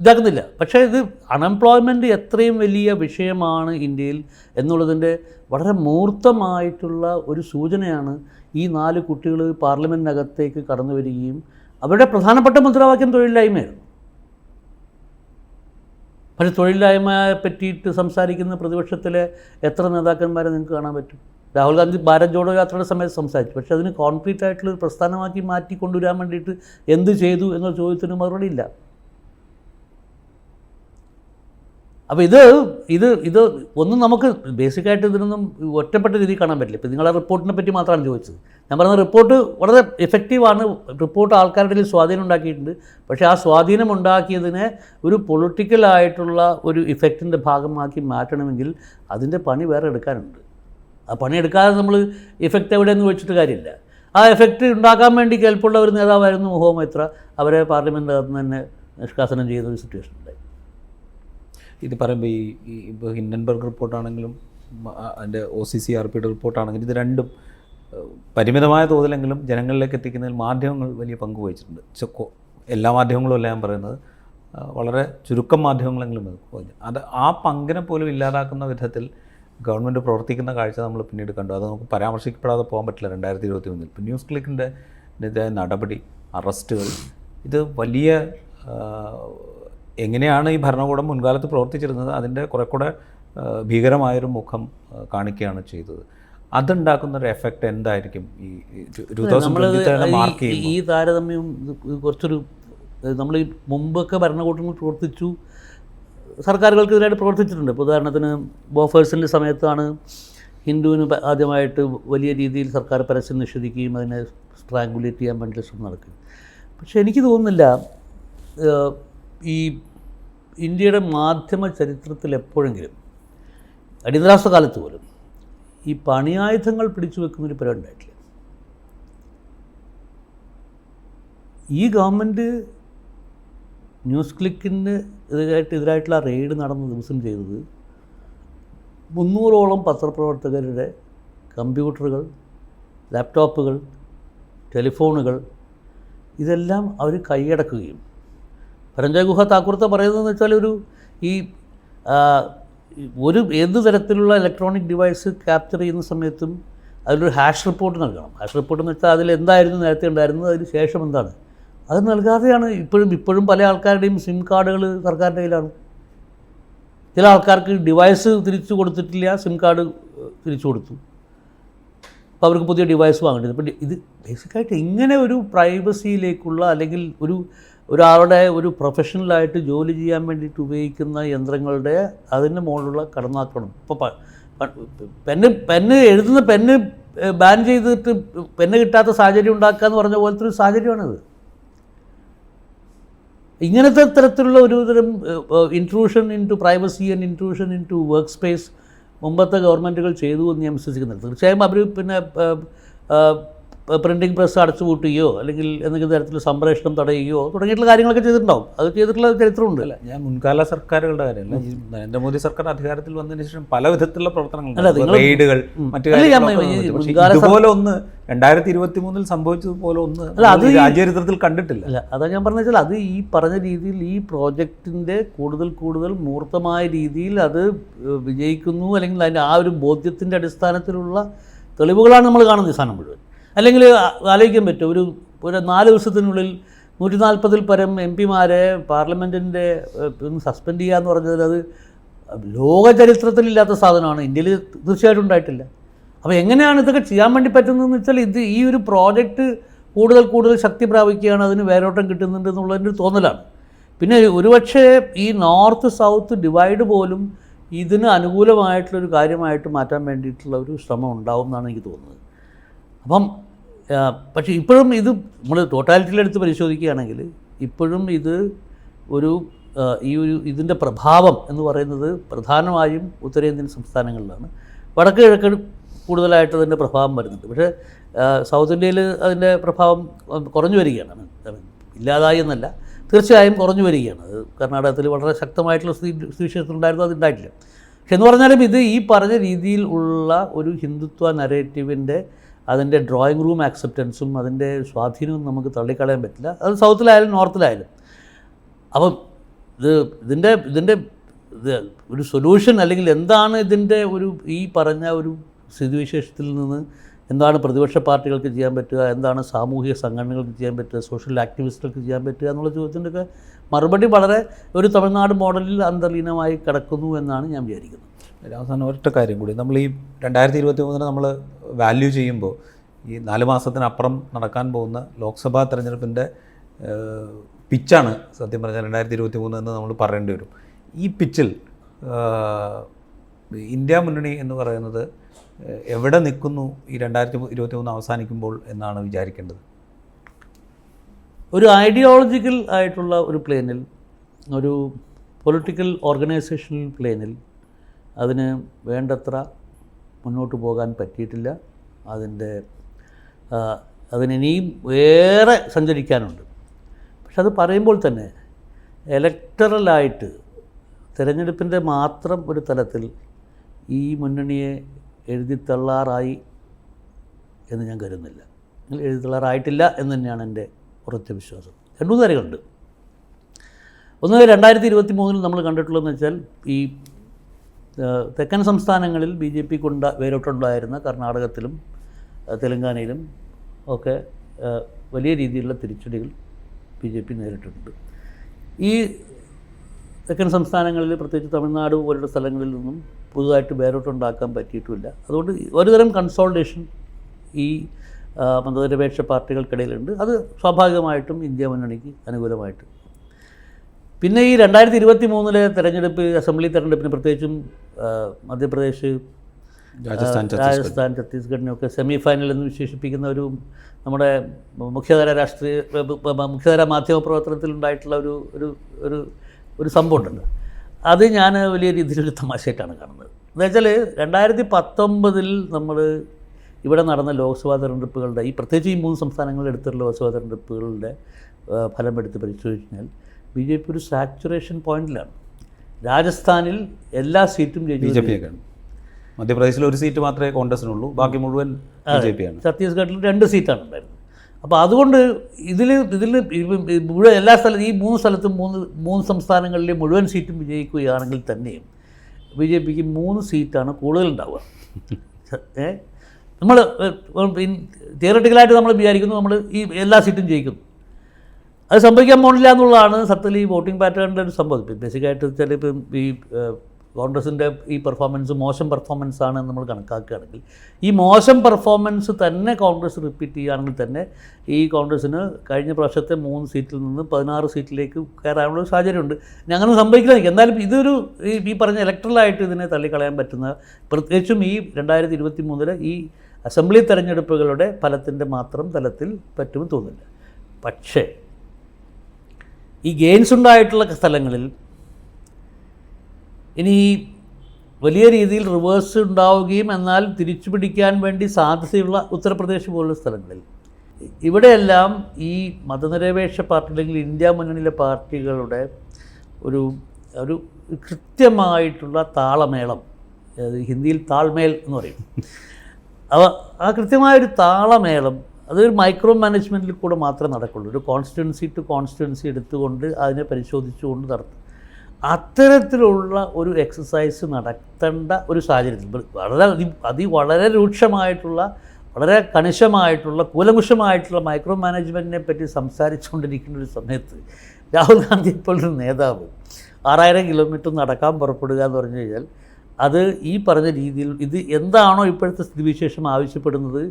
ഇതാക്കുന്നില്ല. പക്ഷേ ഇത് അൺഎംപ്ലോയ്മെൻറ്റ് എത്രയും വലിയ വിഷയമാണ് ഇന്ത്യയിൽ എന്നുള്ളതിൻ്റെ വളരെ മൂർത്തമായിട്ടുള്ള ഒരു സൂചനയാണ് ഈ 4 കുട്ടികൾ പാർലമെൻറ്റിനകത്തേക്ക് കടന്നു വരികയും അവരുടെ പ്രധാനപ്പെട്ട മുദ്രാവാക്യം തൊഴിലില്ലായ്മയായിരുന്നു. പക്ഷേ തൊഴിലില്ലായ്മയെ പറ്റിയിട്ട് സംസാരിക്കുന്ന പ്രതിപക്ഷത്തിലെ എത്ര നേതാക്കന്മാരെ നിങ്ങൾക്ക് കാണാൻ പറ്റും? രാഹുൽ ഗാന്ധി ഭാരത് ജോഡോ യാത്രയുടെ സമയത്ത് സംസാരിച്ചു. പക്ഷേ അതിന് കോൺക്രീറ്റ് ആയിട്ടുള്ളൊരു പ്രസ്ഥാനമാക്കി മാറ്റി കൊണ്ടുവരാൻ വേണ്ടിയിട്ട് എന്ത് ചെയ്തു എന്ന ചോദ്യത്തിന് മറുപടി ഇല്ല. അപ്പോൾ ഇത് ഒന്നും നമുക്ക് ബേസിക്കായിട്ട് ഇതിനൊന്നും ഒറ്റപ്പെട്ട രീതിയിൽ കാണാൻ പറ്റില്ല. ഇപ്പോൾ നിങ്ങളെ റിപ്പോർട്ടിനെ പറ്റി മാത്രമാണ് ചോദിച്ചത്. ഞാൻ പറയുന്ന റിപ്പോർട്ട് വളരെ എഫക്റ്റീവാണ്. റിപ്പോർട്ട് ആൾക്കാരുടെ ഇടയിൽ സ്വാധീനം ഉണ്ടാക്കിയിട്ടുണ്ട്. പക്ഷേ ആ സ്വാധീനം ഉണ്ടാക്കിയതിനെ ഒരു പൊളിറ്റിക്കലായിട്ടുള്ള ഒരു ഇഫക്റ്റിൻ്റെ ഭാഗമാക്കി മാറ്റണമെങ്കിൽ അതിൻ്റെ പണി വേറെ എടുക്കാനുണ്ട്. ആ പണിയെടുക്കാതെ നമ്മൾ ഇഫക്റ്റ് എവിടെയെന്ന് വെച്ചിട്ട് കാര്യമില്ല. ആ എഫക്റ്റ് ഉണ്ടാക്കാൻ വേണ്ടി കേൾപ്പുള്ള ഒരു നേതാവായിരുന്നു മുഹമ്മദ് മൈത്ര. അവരെ പാർലമെൻറ്റിനകത്ത് തന്നെ നിഷ്കാസനം ചെയ്യുന്ന ഒരു സിറ്റുവേഷൻ ഉണ്ടായി. ഇത് പറയുമ്പോൾ ഈ ഇപ്പോൾ ഹിൻഡൻബർഗ് റിപ്പോർട്ടാണെങ്കിലും അതിൻ്റെ OCCRPയുടെ റിപ്പോർട്ടാണെങ്കിലും ഇത് രണ്ടും പരിമിതമായ തോതിലെങ്കിലും ജനങ്ങളിലേക്ക് എത്തിക്കുന്നതിൽ മാധ്യമങ്ങൾ വലിയ പങ്ക് വഹിച്ചിട്ടുണ്ട്. എല്ലാ മാധ്യമങ്ങളും അല്ല ഞാൻ പറയുന്നത്, വളരെ ചുരുക്കം മാധ്യമങ്ങളെങ്കിലും അത് ആ പങ്കിനെ പോലും ഇല്ലാതാക്കുന്ന വിധത്തിൽ ഗവൺമെൻറ് പ്രവർത്തിക്കുന്ന കാഴ്ച നമ്മൾ പിന്നീട് കണ്ടു. അത് നമുക്ക് പരാമർശിക്കപ്പെടാതെ പോകാൻ പറ്റില്ല. 2021 ഇപ്പോൾ ന്യൂസ് ക്ലിക്കിൻ്റെ നടപടി, അറസ്റ്റുകൾ, ഇത് വലിയ എങ്ങനെയാണ് ഈ ഭരണകൂടം മുൻകാലത്ത് പ്രവർത്തിച്ചിരുന്നത് അതിൻ്റെ കുറെ കൂടെ ഭീകരമായൊരു മുഖം കാണിക്കുകയാണ് ചെയ്തത്. അതുണ്ടാക്കുന്നൊരു എഫക്റ്റ് എന്തായിരിക്കും ഈ 2023 മാർക്ക് ചെയ്യുമ്പോൾ? ഈ താരതമ്യം കുറച്ചൊരു നമ്മൾ ഈ മുമ്പൊക്കെ ഭരണകൂടങ്ങൾ പ്രവർത്തിച്ചു, സർക്കാരുകൾക്കെതിരായിട്ട് പ്രവർത്തിച്ചിട്ടുണ്ട്. ഇപ്പോൾ ഉദാഹരണത്തിന് ബോഫേഴ്സിൻ്റെ സമയത്താണ് ഹിന്ദുവിന് ആദ്യമായിട്ട് വലിയ രീതിയിൽ സർക്കാർ പരസ്യം നിഷേധിക്കുകയും അതിനെ സ്ട്രാങ്കുലേറ്റ് ചെയ്യാൻ വേണ്ടി ശ്രമം നടക്കും. പക്ഷേ എനിക്ക് തോന്നുന്നില്ല ഈ ഇന്ത്യയുടെ മാധ്യമ ചരിത്രത്തിൽ എപ്പോഴെങ്കിലും അടിയന്തരാവസ്ഥ കാലത്ത് പോലും ഈ പണിയായുധങ്ങൾ പിടിച്ചു വെക്കുന്നൊരു പരിപാടി ഉണ്ടായിട്ടില്ല. ഈ ഗവൺമെൻറ് ന്യൂസ് ക്ലിക്കിന് എതിരായിട്ടുള്ള റെയ്ഡ് നടന്ന ദിവസം ചെയ്തത് 300ഓളം പത്രപ്രവർത്തകരുടെ കമ്പ്യൂട്ടറുകൾ, ലാപ്ടോപ്പുകൾ, ടെലിഫോണുകൾ ഇതെല്ലാം അവർ കൈയടക്കുകയും, പരഞ്ജയ് ഗുഹ താക്കൂർത്ത പറയുന്നതെന്ന് വെച്ചാൽ ഏത് തരത്തിലുള്ള ഇലക്ട്രോണിക് ഡിവൈസ് ക്യാപ്ചർ ചെയ്യുന്ന സമയത്തും അതിലൊരു ഹാഷ് റിപ്പോർട്ട് നൽകണം. ഹാഷ് റിപ്പോർട്ട് എന്ന് വെച്ചാൽ അതിലെന്തായിരുന്നു നേരത്തെ ഉണ്ടായിരുന്നത്, അതിന് ശേഷം എന്താണ്, അത് നൽകാതെയാണ് ഇപ്പോഴും പല ആൾക്കാരുടെയും സിം കാർഡുകൾ സർക്കാരിൻ്റെ കയ്യിലാണ്. ചില ആൾക്കാർക്ക് ഡിവൈസ് തിരിച്ചു കൊടുത്തിട്ടില്ല, സിം കാർഡ് തിരിച്ചു കൊടുത്തു, അപ്പോൾ അവർക്ക് പുതിയ ഡിവൈസ് വാങ്ങേണ്ടത്. അപ്പോൾ ഇത് ബേസിക്കായിട്ട് ഇങ്ങനെ ഒരു പ്രൈവസിയിലേക്കുള്ള അല്ലെങ്കിൽ ഒരു ഒരാളുടെ ഒരു പ്രൊഫഷണലായിട്ട് ജോലി ചെയ്യാൻ വേണ്ടിയിട്ട് ഉപയോഗിക്കുന്ന യന്ത്രങ്ങളുടെ അതിന് മുകളിലുള്ള കടന്നാക്രമണം. ഇപ്പോൾ പെന്ന് എഴുതുന്ന പെന്ന് ബാൻ ചെയ്തിട്ട് പെന്ന് കിട്ടാത്ത സാഹചര്യം ഉണ്ടാക്കുക എന്ന് പറഞ്ഞ പോലത്തെ ഒരു സാഹചര്യമാണിത്. ഇങ്ങനത്തെ തരത്തിലുള്ള ഒരു തരം intrusion into privacy and intrusion into work space മുമ്പത്തെ ഗവൺമെൻറ്റുകൾ ചെയ്തു എന്ന് ഞാൻ വിശ്വസിക്കുന്നുണ്ട്. തീർച്ചയായും അവർ പിന്നെ പ്രിൻറ്റിംഗ് പ്രസ് അടച്ചുപൂട്ടുകയോ അല്ലെങ്കിൽ എന്തെങ്കിലും തരത്തിൽ സംപ്രേഷണം തടയുകയോ തുടങ്ങിയിട്ടുള്ള കാര്യങ്ങളൊക്കെ ചെയ്തിട്ടുണ്ടാവും. അത് ചെയ്തിട്ടുള്ള ചരിത്രമുണ്ട്. അല്ല, ഞാൻ മുൻകാല സർക്കാരുകളുടെ കാര്യമല്ല, ഈ നരേന്ദ്രമോദി സർക്കാർ അധികാരത്തിൽ വന്നതിന് ശേഷം പല വിധത്തിലുള്ള പ്രവർത്തനങ്ങൾ, റെയ്ഡുകൾ, മറ്റു ഇതുപോലെ ഒന്ന് 2023 സംഭവിച്ചതുപോലെ ഒന്ന് അത് രാജ്യചരിത്രത്തിൽ കണ്ടിട്ടില്ല. അല്ല, അതാ ഞാൻ പറഞ്ഞ വെച്ചാൽ അത് ഈ പറഞ്ഞ രീതിയിൽ ഈ പ്രോജക്റ്റിൻ്റെ കൂടുതൽ മൂർത്തമായ രീതിയിൽ അത് വിജയിക്കുന്നു അല്ലെങ്കിൽ അതിൻ്റെ ആ ഒരു ബോധ്യത്തിൻ്റെ അടിസ്ഥാനത്തിലുള്ള തെളിവുകളാണ് നമ്മൾ കാണുന്നത് ഈ സാധനം മുഴുവൻ. അല്ലെങ്കിൽ ആലോചിക്കാൻ പറ്റും, ഒരു 4 ദിവസത്തിനുള്ളിൽ 140-ൽ പരം MP-മാരെ പാർലമെൻറ്റിൻ്റെ സസ്പെൻഡ് ചെയ്യുക എന്ന് പറഞ്ഞാൽ അത് ലോക ചരിത്രത്തിലില്ലാത്ത സാധനമാണ്. ഇന്ത്യയിൽ തീർച്ചയായിട്ടും ഉണ്ടായിട്ടില്ല. അപ്പോൾ എങ്ങനെയാണ് ഇതൊക്കെ ചെയ്യാൻ വേണ്ടി പറ്റുന്നതെന്ന് വെച്ചാൽ ഈ ഒരു പ്രോജക്റ്റ് കൂടുതൽ ശക്തി പ്രാപിക്കുകയാണ്, അതിന് വേരോട്ടം കിട്ടുന്നുണ്ട് എന്നുള്ളതിൻ്റെ ഒരു തോന്നലാണ്. പിന്നെ ഒരുപക്ഷെ ഈ നോർത്ത് സൗത്ത് ഡിവൈഡ് പോലും ഇതിന് അനുകൂലമായിട്ടുള്ളൊരു കാര്യമായിട്ട് മാറ്റാൻ വേണ്ടിയിട്ടുള്ള ഒരു ശ്രമം ഉണ്ടാവും എന്നാണ് എനിക്ക് തോന്നുന്നത്. അപ്പം പക്ഷേ ഇപ്പോഴും ഇത് നമ്മൾ ടോട്ടാലിറ്റിയിലെടുത്ത് പരിശോധിക്കുകയാണെങ്കിൽ ഇപ്പോഴും ഇത് ഇതിൻ്റെ പ്രഭാവം എന്ന് പറയുന്നത് പ്രധാനമായും ഉത്തരേന്ത്യൻ സംസ്ഥാനങ്ങളിലാണ്. വടക്ക് കിഴക്ക് കൂടുതലായിട്ട് അതിൻ്റെ പ്രഭാവം വരുന്നുണ്ട്. പക്ഷേ സൗത്ത് ഇന്ത്യയിൽ അതിൻ്റെ പ്രഭാവം കുറഞ്ഞു വരികയാണ്. ഇല്ലാതായി എന്നല്ല, തീർച്ചയായും കുറഞ്ഞു വരികയാണ്. അത് കർണാടകത്തിൽ വളരെ ശക്തമായിട്ടുള്ള സ്ഥിതിവിശേഷത്തിലുണ്ടായിരുന്നു, അത് ഉണ്ടായിട്ടില്ല. പക്ഷെ എന്ന് പറഞ്ഞാലും ഇത് ഈ പറഞ്ഞ രീതിയിൽ ഉള്ള ഒരു ഹിന്ദുത്വ നരേറ്റീവിൻ്റെ അതിൻ്റെ ഡ്രോയിങ് റൂം ആക്സെപ്റ്റൻസും അതിൻ്റെ സ്വാധീനവും നമുക്ക് തള്ളിക്കളയാൻ പറ്റില്ല. അത് സൗത്തിലായാലും നോർത്തിലായാലും. അപ്പം ഇതിൻ്റെ ഒരു സൊല്യൂഷൻ അല്ലെങ്കിൽ എന്താണ് ഇതിൻ്റെ ഈ പറഞ്ഞ ഒരു സ്ഥിതിവിശേഷത്തിൽ നിന്ന് എന്താണ് പ്രതിപക്ഷ പാർട്ടികൾക്ക് ചെയ്യാൻ പറ്റുക, എന്താണ് സാമൂഹിക സംഘടനകൾക്ക് ചെയ്യാൻ പറ്റുക, സോഷ്യൽ ആക്ടിവിസ്റ്റുകൾക്ക് ചെയ്യാൻ പറ്റുക എന്നുള്ള ചോദ്യത്തിൻ്റെയൊക്കെ മറുപടി വളരെ ഒരു തമിഴ്നാട് മോഡലിൽ അന്തർലീനമായി കിടക്കുന്നു എന്നാണ് ഞാൻ വിചാരിക്കുന്നത്. അവസാനം ഒരൊറ്റ കാര്യം കൂടി, നമ്മൾ ഈ 2023 നമ്മൾ വാല്യൂ ചെയ്യുമ്പോൾ ഈ 4 മാസത്തിനപ്പുറം നടക്കാൻ പോകുന്ന ലോക്സഭാ തെരഞ്ഞെടുപ്പിൻ്റെ പിച്ചാണ് സത്യം പറഞ്ഞാൽ 2023 എന്ന് നമ്മൾ പറയേണ്ടി വരും. ഈ പിച്ചിൽ ഇന്ത്യ മുന്നണി എന്ന് പറയുന്നത് എവിടെ നിൽക്കുന്നു ഈ 2023 അവസാനിക്കുമ്പോൾ എന്നാണ് വിചാരിക്കേണ്ടത്? ഒരു ഐഡിയോളജിക്കൽ ആയിട്ടുള്ള ഒരു പ്ലെയിനിൽ, ഒരു പൊളിറ്റിക്കൽ ഓർഗനൈസേഷണൽ പ്ലെയിനിൽ അതിന് വേണ്ടത്ര മുന്നോട്ട് പോകാൻ പറ്റിയിട്ടില്ല. അതിനിയും ഏറെ സഞ്ചരിക്കാനുണ്ട്. പക്ഷെ അത് പറയുമ്പോൾ തന്നെ ഇലക്ടറലായിട്ട് തിരഞ്ഞെടുപ്പിൻ്റെ മാത്രം ഒരു തലത്തിൽ ഈ മുന്നണിയെ എഴുതിത്തള്ളാറായി എന്ന് ഞാൻ കരുതുന്നില്ല. എഴുതിത്തള്ളാറായിട്ടില്ല എന്ന് തന്നെയാണ് എൻ്റെ ഉറച്ച വിശ്വാസം. 2 കാര്യങ്ങളുണ്ട്. ഒന്ന്, 2023 നമ്മൾ കണ്ടിട്ടുള്ളതെന്ന് വെച്ചാൽ ഈ തെക്കൻ സംസ്ഥാനങ്ങളിൽ BJP വേരോട്ടുണ്ടായിരുന്ന കർണാടകത്തിലും തെലങ്കാനയിലും ഒക്കെ വലിയ രീതിയിലുള്ള തിരിച്ചടികൾ BJP നേരിട്ടിട്ടുണ്ട്. ഈ തെക്കൻ സംസ്ഥാനങ്ങളിൽ, പ്രത്യേകിച്ച് തമിഴ്നാട് പോലുള്ള സ്ഥലങ്ങളിൽ നിന്നും പുതുതായിട്ട് വേരോട്ടുണ്ടാക്കാൻ പറ്റിയിട്ടുമില്ല. അതുകൊണ്ട് ഒരുതരം കൺസോൾട്ടേഷൻ ഈ മതനിരപേക്ഷ പാർട്ടികൾക്കിടയിലുണ്ട്. അത് സ്വാഭാവികമായിട്ടും ഇന്ത്യ മുന്നണിക്ക് അനുകൂലമായിട്ട്. പിന്നെ ഈ 2023 തെരഞ്ഞെടുപ്പ്, അസംബ്ലി തെരഞ്ഞെടുപ്പിന് പ്രത്യേകിച്ചും മധ്യപ്രദേശ്, രാജസ്ഥാൻ, ഛത്തീസ്ഗഡിനെയൊക്കെ സെമി ഫൈനൽ എന്ന് വിശേഷിപ്പിക്കുന്ന ഒരു നമ്മുടെ മുഖ്യധാര മാധ്യമ പ്രവർത്തനത്തിലുണ്ടായിട്ടുള്ള ഒരു സംഭവം ഉണ്ടല്ലോ. അത് ഞാൻ വലിയ രീതിയിലൊരു തമാശയായിട്ടാണ് കാണുന്നത്. എന്നുവെച്ചാൽ 2019 നമ്മൾ ഇവിടെ നടന്ന ലോക്സഭാ തെരഞ്ഞെടുപ്പുകളുടെ പ്രത്യേകിച്ച് ഈ 3 സംസ്ഥാനങ്ങളിൽ എടുത്തുള്ള ലോക്സഭാ തെരഞ്ഞെടുപ്പുകളുടെ ഫലം എടുത്ത് പരിശോധിച്ച് കഴിഞ്ഞാൽ BJP ഒരു സാച്ചുറേഷൻ പോയിന്റിലാണ്. രാജസ്ഥാനിൽ എല്ലാ സീറ്റും BJP, മധ്യപ്രദേശിൽ 1 സീറ്റ് മാത്രമേ കോൺഗ്രസിനുള്ളൂ, ബാക്കി മുഴുവൻ BJP-യാണ്. ഛത്തീസ്ഗഡിൽ 2 സീറ്റാണ് ഉണ്ടായിരുന്നത്. അപ്പോൾ അതുകൊണ്ട് ഇതിൽ മുഴുവൻ എല്ലാ സ്ഥലത്തും ഈ 3 സ്ഥലത്തും 3 സംസ്ഥാനങ്ങളിലെ മുഴുവൻ സീറ്റും വിജയിക്കുകയാണെങ്കിൽ തന്നെയും BJPക്ക് 3 സീറ്റാണ് കൂടുതലുണ്ടാവുക. നമ്മൾ തിയറട്ടിക്കലായിട്ട് നമ്മൾ വിചാരിക്കുന്നു നമ്മൾ ഈ എല്ലാ സീറ്റും ജയിക്കുന്നു. അത് സംഭവിക്കാൻ പോണില്ല എന്നുള്ളതാണ് സത്യത്തിൽ ഈ വോട്ടിംഗ് പാറ്റേണിൻ്റെ ഒരു സംഭവം. ബേസിക്കായിട്ട് വെച്ചാൽ ഇപ്പം ഈ കോൺഗ്രസിൻ്റെ ഈ പെർഫോമൻസ് മോശം പെർഫോമൻസ് ആണെന്ന് നമ്മൾ കണക്കാക്കുകയാണെങ്കിൽ ഈ മോശം പെർഫോമൻസ് തന്നെ കോൺഗ്രസ് റിപ്പീറ്റ് ചെയ്യുകയാണെങ്കിൽ തന്നെ ഈ കോൺഗ്രസ്സിന് കഴിഞ്ഞ പ്രാവശ്യത്തെ 3 സീറ്റിൽ നിന്ന് 16 സീറ്റിലേക്ക് കയറാനുള്ള ഒരു സാഹചര്യമുണ്ട്. അങ്ങനെ സംഭവിക്കില്ല. എന്നാലും ഇതൊരു ഈ പറഞ്ഞ ഇലക്ട്രലായിട്ട് ഇതിനെ തള്ളിക്കളയാൻ പറ്റുന്ന, പ്രത്യേകിച്ചും ഈ 2023 ഈ അസംബ്ലി തെരഞ്ഞെടുപ്പുകളുടെ ഫലത്തിൻ്റെ മാത്രം തലത്തിൽ പറ്റുമെന്ന് തോന്നുന്നില്ല. പക്ഷേ ഈ ഗെയിൻസ് ഉണ്ടായിട്ടുള്ള സ്ഥലങ്ങളിൽ ഇനി വലിയ രീതിയിൽ റിവേഴ്സ് ഉണ്ടാവുകയും എന്നാൽ തിരിച്ചു പിടിക്കാൻ വേണ്ടി സാധ്യതയുള്ള ഉത്തർപ്രദേശ് പോലുള്ള സ്ഥലങ്ങളിൽ ഇവിടെയെല്ലാം ഈ മതനിരപേക്ഷ പാർട്ടി അല്ലെങ്കിൽ ഇന്ത്യ മുന്നണിയിലെ പാർട്ടികളുടെ ഒരു കൃത്യമായിട്ടുള്ള താളമേളം, ഹിന്ദിയിൽ താൾമേൽ എന്ന് പറയും. ആ കൃത്യമായൊരു താളമേളം അതൊരു മൈക്രോ മാനേജ്മെൻറ്റിൽ കൂടെ മാത്രമേ നടക്കുള്ളൂ. ഒരു കോൺസ്റ്റിറ്റ്യുവൻസി ടു കോൺസ്റ്റിറ്റ്യുവൻസി എടുത്തുകൊണ്ട് അതിനെ പരിശോധിച്ചുകൊണ്ട് നടത്തും. അത്തരത്തിലുള്ള ഒരു എക്സസൈസ് നടത്തേണ്ട ഒരു സാഹചര്യത്തിൽ വളരെ രൂക്ഷമായിട്ടുള്ള, വളരെ കണിശമായിട്ടുള്ള, കൂലങ്കുഷമായിട്ടുള്ള മൈക്രോ മാനേജ്മെൻറ്റിനെ പറ്റി സംസാരിച്ചുകൊണ്ടിരിക്കുന്ന ഒരു സമയത്ത് രാഹുൽ ഗാന്ധി ഇപ്പോഴൊരു നേതാവ് 6000 കിലോമീറ്റർ നടക്കാൻ പുറപ്പെടുക എന്ന് പറഞ്ഞു കഴിഞ്ഞാൽ അത് ഈ പറഞ്ഞ രീതിയിൽ ഇത് എന്താണോ ഇപ്പോഴത്തെ സ്ഥിതിവിശേഷം ആവശ്യപ്പെടുന്നത്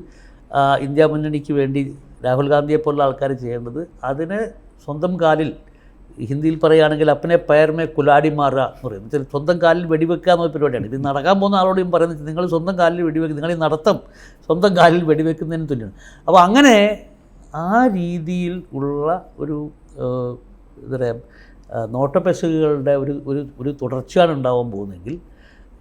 ഇന്ത്യ മുന്നണിക്ക് വേണ്ടി രാഹുൽ ഗാന്ധിയെ പോലുള്ള ആൾക്കാർ ചെയ്യേണ്ടത്, അതിനെ സ്വന്തം കാലിൽ, ഹിന്ദിയിൽ പറയുകയാണെങ്കിൽ അപ്പനെ പയർമേ കുലാടി മാറുക എന്ന് പറയും. സ്വന്തം കാലിൽ വെടിവെക്കുക എന്ന പരിപാടിയാണ്. ഇത് നടക്കാൻ പോകുന്ന ആളോടും പറയുന്നത് നിങ്ങൾ സ്വന്തം കാലിൽ വെടിവെക്കുക, നിങ്ങൾ ഈ നടത്തം സ്വന്തം കാലിൽ വെടിവെക്കുന്നതിന് തുല്യമാണ്. അപ്പോൾ അങ്ങനെ ആ രീതിയിൽ ഉള്ള ഒരു എന്താ പറയുക നോട്ടപ്പെശകുകളുടെ ഒരു തുടർച്ചയാണ് ഉണ്ടാവാൻ പോകുന്നതെങ്കിൽ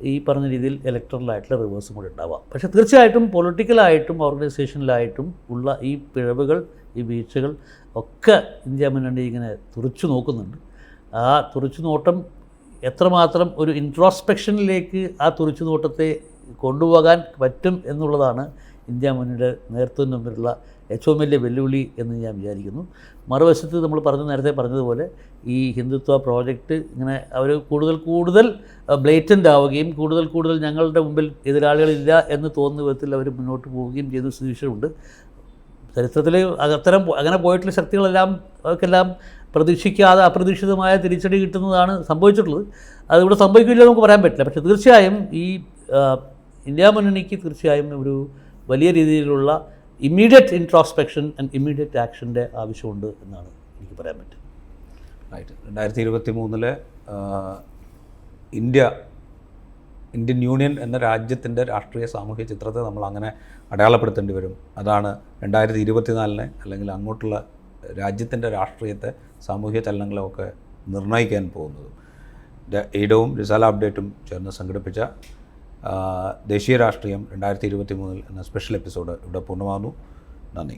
ഈ പറഞ്ഞ രീതിയിൽ ഇലക്ട്രലായിട്ടുള്ള റിവേഴ്സും കൂടി ഉണ്ടാവാം. പക്ഷേ തീർച്ചയായിട്ടും പൊളിറ്റിക്കലായിട്ടും ഓർഗനൈസേഷനിലായിട്ടും ഉള്ള ഈ പിഴവുകൾ, ഈ വീഴ്ചകൾ ഒക്കെ ഇന്ത്യ മുന്നണി ഇങ്ങനെ തുറച്ചു നോക്കുന്നുണ്ട്. ആ തുറച്ചു നോട്ടം എത്രമാത്രം ഒരു ഇൻട്രോസ്പെക്ഷനിലേക്ക് ആ തുറച്ചു നോട്ടത്തെ കൊണ്ടുപോകാൻ പറ്റും എന്നുള്ളതാണ് ഇന്ത്യ മുന്നണിയുടെ നേതൃത്വം തമ്മിലുള്ള ഏറ്റവും വലിയ വെല്ലുവിളി എന്ന് ഞാൻ വിചാരിക്കുന്നു. മറുവശത്ത് നമ്മൾ നേരത്തെ പറഞ്ഞതുപോലെ ഈ ഹിന്ദുത്വ പ്രോജക്റ്റ് ഇങ്ങനെ അവർ കൂടുതൽ ബ്ലേറ്റൻ്റ് ആവുകയും കൂടുതൽ ഞങ്ങളുടെ മുമ്പിൽ എതിരാളികളില്ല എന്ന് തോന്നുന്ന വിധത്തിൽ അവർ മുന്നോട്ട് പോവുകയും ചെയ്ത സ്ഥിതിവിശേഷമുണ്ട്. ചരിത്രത്തിൽ അങ്ങനെ പോയിട്ടുള്ള ശക്തികളെല്ലാം അവർക്കെല്ലാം പ്രതീക്ഷിക്കാതെ അപ്രതീക്ഷിതമായ തിരിച്ചടി കിട്ടുന്നതാണ് സംഭവിച്ചിട്ടുള്ളത്. അതിവിടെ സംഭവിക്കില്ല നമുക്ക് പറയാൻ പറ്റില്ല. പക്ഷേ തീർച്ചയായും ഈ ഇന്ത്യ മുന്നണിക്ക് തീർച്ചയായും ഒരു വലിയ രീതിയിലുള്ള ഇമ്മീഡിയറ്റ് ഇൻട്രോസ്പെക്ഷൻ ആൻഡ് ഇമ്മീഡിയറ്റ് ആക്ഷൻ്റെ ആവശ്യമുണ്ട് എന്നാണ് എനിക്ക് പറയാൻ പറ്റും. 2023 ഇന്ത്യൻ യൂണിയൻ എന്ന രാജ്യത്തിൻ്റെ രാഷ്ട്രീയ സാമൂഹ്യ ചിത്രത്തെ നമ്മൾ അങ്ങനെ അടയാളപ്പെടുത്തേണ്ടി വരും. അതാണ് 2024 അല്ലെങ്കിൽ അങ്ങോട്ടുള്ള രാജ്യത്തിൻ്റെ രാഷ്ട്രീയത്തെ, സാമൂഹ്യ ചലനങ്ങളെയൊക്കെ നിർണ്ണയിക്കാൻ പോകുന്നത്. എയ്ഡവും റിസാല അപ്ഡേറ്റും ചേർന്ന് സംഘടിപ്പിച്ച ദേശീയ രാഷ്ട്രീയം 2023 എന്ന സ്പെഷ്യൽ എപ്പിസോഡ് ഇവിടെ പൂർണ്ണമാകുന്നു. നന്ദി.